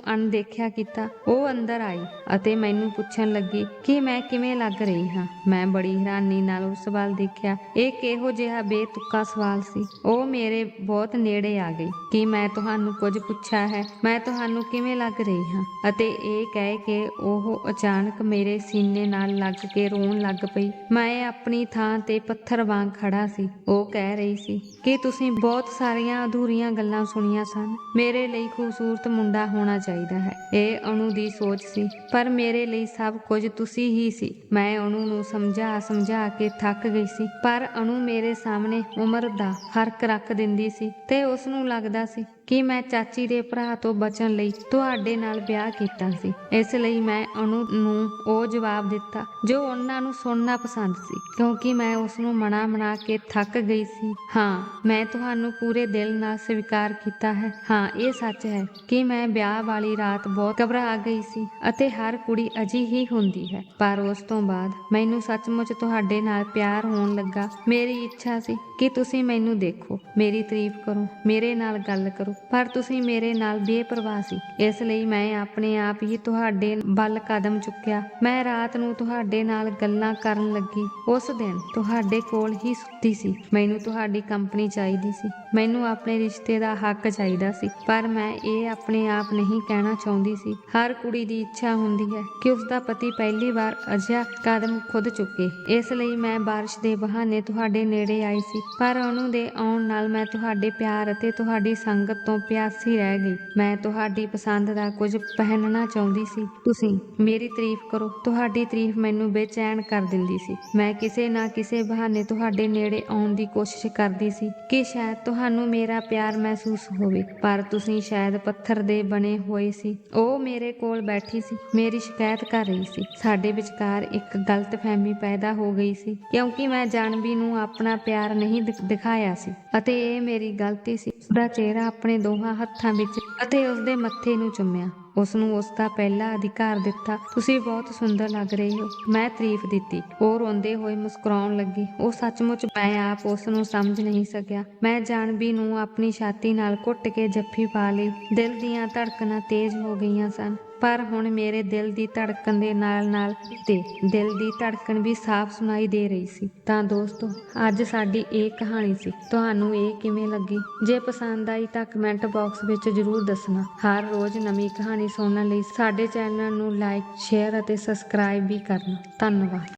ਅਣਦੇਖਿਆ ਕੀਤਾ। ਉਹ ਅੰਦਰ ਆਈ ਅਤੇ ਮੈਨੂੰ ਪੁੱਛਣ ਲੱਗੀ ਕਿ ਮੈਂ ਕਿਵੇਂ ਲੱਗ ਰਹੀ ਹਾਂ। ਮੈਂ ਬੜੀ ਹੈਰਾਨੀ ਨਾਲ ਉਸ ਵੱਲ ਦੇਖਿਆ। ਇਹ ਕਿਹੋ ਜਿਹਾ ਬੇਤੁਕਾ ਸਵਾਲ ਸੀ। ਉਹ ਮੇਰੇ ਬਹੁਤ ਨੇੜੇ ਆ ਗਈ। ਕਿ ਮੈਂ ਤੁਹਾਨੂੰ ਕੁਝ ਪੁੱਛਿਆ ਹੈ? ਮੈਂ ਤੁਹਾਨੂੰ ਕਿਵੇਂ ਲੱਗ ਰਹੀ ਹਾਂ? ਅਤੇ ਇਹ ਕਹਿ ਕੇ ਉਹ ਅਚਾਨਕ ਮੇਰੇ ਸੀਨੇ ਨਾਲ ਲੱਗ ਕੇ ਰੋਣ ਲੱਗ ਪਈ। ਮੈਂ ਆਪਣੀ ਥਾਂ ਤੇ ਪੱਥਰ ਵਾਂਗ ਖੜਾ ਸੀ। ਉਹ ਕਹਿ ਰਹੀ ਸੀ ਕਿ ਤੁਸੀਂ ਬਹੁਤ ਸਾਰੀਆਂ ਅਧੂਰੀਆਂ ਗੱਲਾਂ ਸੁਣੀਆਂ ਸਨ। ਮੇਰੇ ਲਈ ਖੂਬਸੂਰਤ ਮੁੰਡਾ ਹੋਣਾ ਚਾਹੀਦਾ ਹੈ। ਇਹ ਅਨੂ ਦੀ ਸੋਚ ਸੀ, ਪਰ ਮੇਰੇ ਲਈ ਸਭ ਕੁਝ ਤੁਸੀਂ ਹੀ ਸੀ। ਮੈਂ ਅਨੂ ਨੂੰ ਸਮਝਾ ਕੇ ਥੱਕ ਗਈ ਸੀ, ਪਰ ਅਨੂ ਮੇਰੇ ਸਾਹਮਣੇ ਉਮਰ ਦਾ ਫਰਕ ਰੱਖ ਦਿੰਦੀ ਸੀ ਤੇ ਉਸ ਨੂੰ ਲੱਗਦਾ ਸੀ ਕਿ ਮੈਂ ਚਾਚੀ ਦੇ ਭਰਾ ਤੋਂ ਬਚਣ ਲਈ ਤੁਹਾਡੇ ਨਾਲ ਵਿਆਹ ਕੀਤਾ ਸੀ। ਇਸ ਲਈ ਮੈਂ ਅਨੂ ਨੂੰ ਉਹ ਜਵਾਬ ਦਿੱਤਾ ਜੋ ਉਹਨਾਂ ਨੂੰ ਸੁਣਨਾ ਪਸੰਦ ਸੀ, ਕਿਉਂਕਿ ਮੈਂ ਉਸਨੂੰ ਮਨਾ ਕੇ ਥੱਕ ਗਈ ਸੀ। ਹਾਂ, ਮੈਂ ਤੁਹਾਨੂੰ ਪੂਰੇ ਦਿਲ ਨਾਲ ਸਵੀਕਾਰ ਕੀਤਾ ਹੈ। ਹਾਂ, ਇਹ ਸੱਚ ਹੈ ਕਿ ਮੈਂ ਵਿਆਹ ਵਾਲੀ ਰਾਤ ਬਹੁਤ ਘਬਰਾ ਗਈ ਸੀ ਅਤੇ ਹਰ ਕੁੜੀ ਅਜਿਹੀ ਹੁੰਦੀ ਹੈ, ਪਰ ਉਸ ਤੋਂ ਬਾਅਦ ਮੈਨੂੰ ਸੱਚਮੁੱਚ ਤੁਹਾਡੇ ਨਾਲ ਪਿਆਰ ਹੋਣ ਲੱਗਾ। ਮੇਰੀ ਇੱਛਾ ਸੀ ਕਿ ਤੁਸੀਂ ਮੈਨੂੰ ਦੇਖੋ, ਮੇਰੀ ਤਾਰੀਫ ਕਰੋ, ਮੇਰੇ ਨਾਲ ਗੱਲ ਕਰੋ, ਪਰ ਤੁਸੀਂ ਮੇਰੇ ਨਾਲ ਬੇਪਰਵਾਹ ਸੀ। ਇਸ ਲਈ ਮੈਂ ਆਪਣੇ ਆਪ ਹੀ ਤੁਹਾਡੇ ਵੱਲ ਕਦਮ ਚੁੱਕਿਆ। ਮੈਂ ਰਾਤ ਨੂੰ ਤੁਹਾਡੇ ਨਾਲ ਗੱਲਾਂ ਕਰਨ ਲੱਗੀ। ਉਸ ਦਿਨ ਤੁਹਾਡੇ ਕੋਲ ਹੀ ਸੁੱਤੀ ਸੀ। ਮੈਨੂੰ ਤੁਹਾਡੀ ਕੰਪਨੀ ਚਾਹੀਦੀ ਸੀ। ਮੈਨੂੰ ਆਪਣੇ ਰਿਸ਼ਤੇ ਦਾ ਹੱਕ ਚਾਹੀਦਾ ਸੀ, ਪਰ ਮੈਂ ਇਹ ਆਪਣੇ ਆਪ ਨਹੀਂ ਕਹਿਣਾ ਚਾਹੁੰਦੀ ਸੀ। ਹਰ ਕੁੜੀ ਦੀ ਇੱਛਾ ਹੁੰਦੀ ਹੈ ਕਿ ਉਸਦਾ ਪਤੀ ਪਹਿਲੀ ਵਾਰ ਅਜਿਹਾ ਕਦਮ ਖੁਦ ਚੁੱਕੇ। ਇਸ ਲਈ ਮੈਂ ਬਾਰਿਸ਼ ਦੇ ਬਹਾਨੇ ਤੁਹਾਡੇ ਨੇੜੇ ਆਈ ਸੀ, ਪਰ ਅਨੂ ਦੇ ਆਉਣ ਨਾਲ ਮੈਂ ਤੁਹਾਡੇ ਪਿਆਰ ਅਤੇ ਤੁਹਾਡੀ ਸੰਗਤ ਤੋਂ ਪਿਆਸੀ ਰਹਿ ਗਈ। ਮੈਂ ਤੁਹਾਡੀ ਪਸੰਦ ਦਾ ਕੁਝ ਪਹਿਨਣਾ ਚਾਹੁੰਦੀ ਸੀ। ਤੁਸੀਂ ਮੇਰੀ ਤਾਰੀਫ ਕਰੋ। ਤੁਹਾਡੀ ਤਾਰੀਫ ਮੈਨੂੰ ਬੇਚੈਨ ਕਰ ਦਿੰਦੀ ਸੀ। ਮੈਂ ਕਿਸੇ ਨਾ ਕਿਸੇ ਬਹਾਨੇ ਤੁਹਾਡੇ ਨੇੜੇ ਆਉਣ ਦੀ ਕੋਸ਼ਿਸ਼ ਕਰਦੀ ਸੀ ਕਿ ਸ਼ਾਇਦ ਤੁਹਾਨੂੰ ਮੇਰਾ ਪਿਆਰ ਮਹਿਸੂਸ ਹੋਵੇ, ਪਰ ਤੁਸੀਂ ਸ਼ਾਇਦ ਪੱਥਰ ਦੇ ਬਣੇ ਹੋਏ ਸੀ। ਉਹ ਮੇਰੇ ਕੋਲ ਬੈਠੀ ਸੀ, ਮੇਰੀ ਸ਼ਿਕਾਇਤ ਕਰ ਰਹੀ ਸੀ। ਸਾਡੇ ਵਿਚਕਾਰ ਇੱਕ ਗਲਤਫਹਿਮੀ ਪੈਦਾ ਹੋ ਗਈ ਸੀ, ਕਿਉਂਕਿ ਮੈਂ ਜਾਨਵੀ ਨੂੰ ਆਪਣਾ ਪਿਆਰ ਨਹੀਂ ਦਿਖਾਇਆ ਸੀ ਅਤੇ ਇਹ ਮੇਰੀ ਗਲਤੀ ਸੀ। ਉਸਦਾ ਚਿਹਰਾ ਆਪਣੇ ਦੋਹਾਂ ਹੱਥਾਂ ਵਿੱਚ ਅਤੇ ਉਸਦੇ ਮੱਥੇ ਨੂੰ ਚੁੰਮਿਆ, ਉਸਨੂੰ ਉਸਦਾ ਪਹਿਲਾ ਅਧਿਕਾਰ ਦਿੱਤਾ। ਤੁਸੀਂ ਬਹੁਤ ਸੁੰਦਰ ਲੱਗ ਰਹੇ ਹੋ, ਮੈਂ ਤਾਰੀਫ ਦਿੱਤੀ। ਉਹ ਰੋਂਦੇ ਹੋਏ ਮੁਸਕਰਾਉਣ ਲੱਗੀ। ਉਹ ਸੱਚਮੁੱਚ ਮੈਂ ਆਪ ਉਸ ਨੂੰ ਸਮਝ ਨਹੀਂ ਸਕਿਆ। ਮੈਂ ਜਾਨਵੀ ਨੂੰ ਆਪਣੀ ਛਾਤੀ ਨਾਲ ਘੁੱਟ ਕੇ ਜੱਫੀ ਪਾ ਲਈ। ਦਿਲ ਦੀਆਂ ਧੜਕਣਾਂ ਤੇਜ਼ ਹੋ ਗਈਆਂ ਸਨ, ਪਰ ਹੁਣ ਮੇਰੇ ਦਿਲ ਦੀ ਧੜਕਣ ਦੇ ਨਾਲ ਦਿਲ ਦੀ ਧੜਕਣ ਵੀ ਸਾਫ਼ ਸੁਣਾਈ ਦੇ ਰਹੀ ਸੀ। ਤਾਂ ਦੋਸਤੋ, ਅੱਜ ਸਾਡੀ ਇਹ ਕਹਾਣੀ ਸੀ। ਤੁਹਾਨੂੰ ਇਹ ਕਿਵੇਂ ਲੱਗੀ? ਜੇ ਪਸੰਦ ਆਈ ਤਾਂ ਕਮੈਂਟ ਬਾਕਸ ਵਿੱਚ ਜ਼ਰੂਰ ਦੱਸਣਾ। ਹਰ ਰੋਜ਼ ਨਵੀਂ ਕਹਾਣੀ ਸੁਣਨ ਲਈ ਸਾਡੇ ਚੈਨਲ ਨੂੰ ਲਾਈਕ, ਸ਼ੇਅਰ ਅਤੇ ਸਬਸਕ੍ਰਾਈਬ ਵੀ ਕਰਨਾ। ਧੰਨਵਾਦ।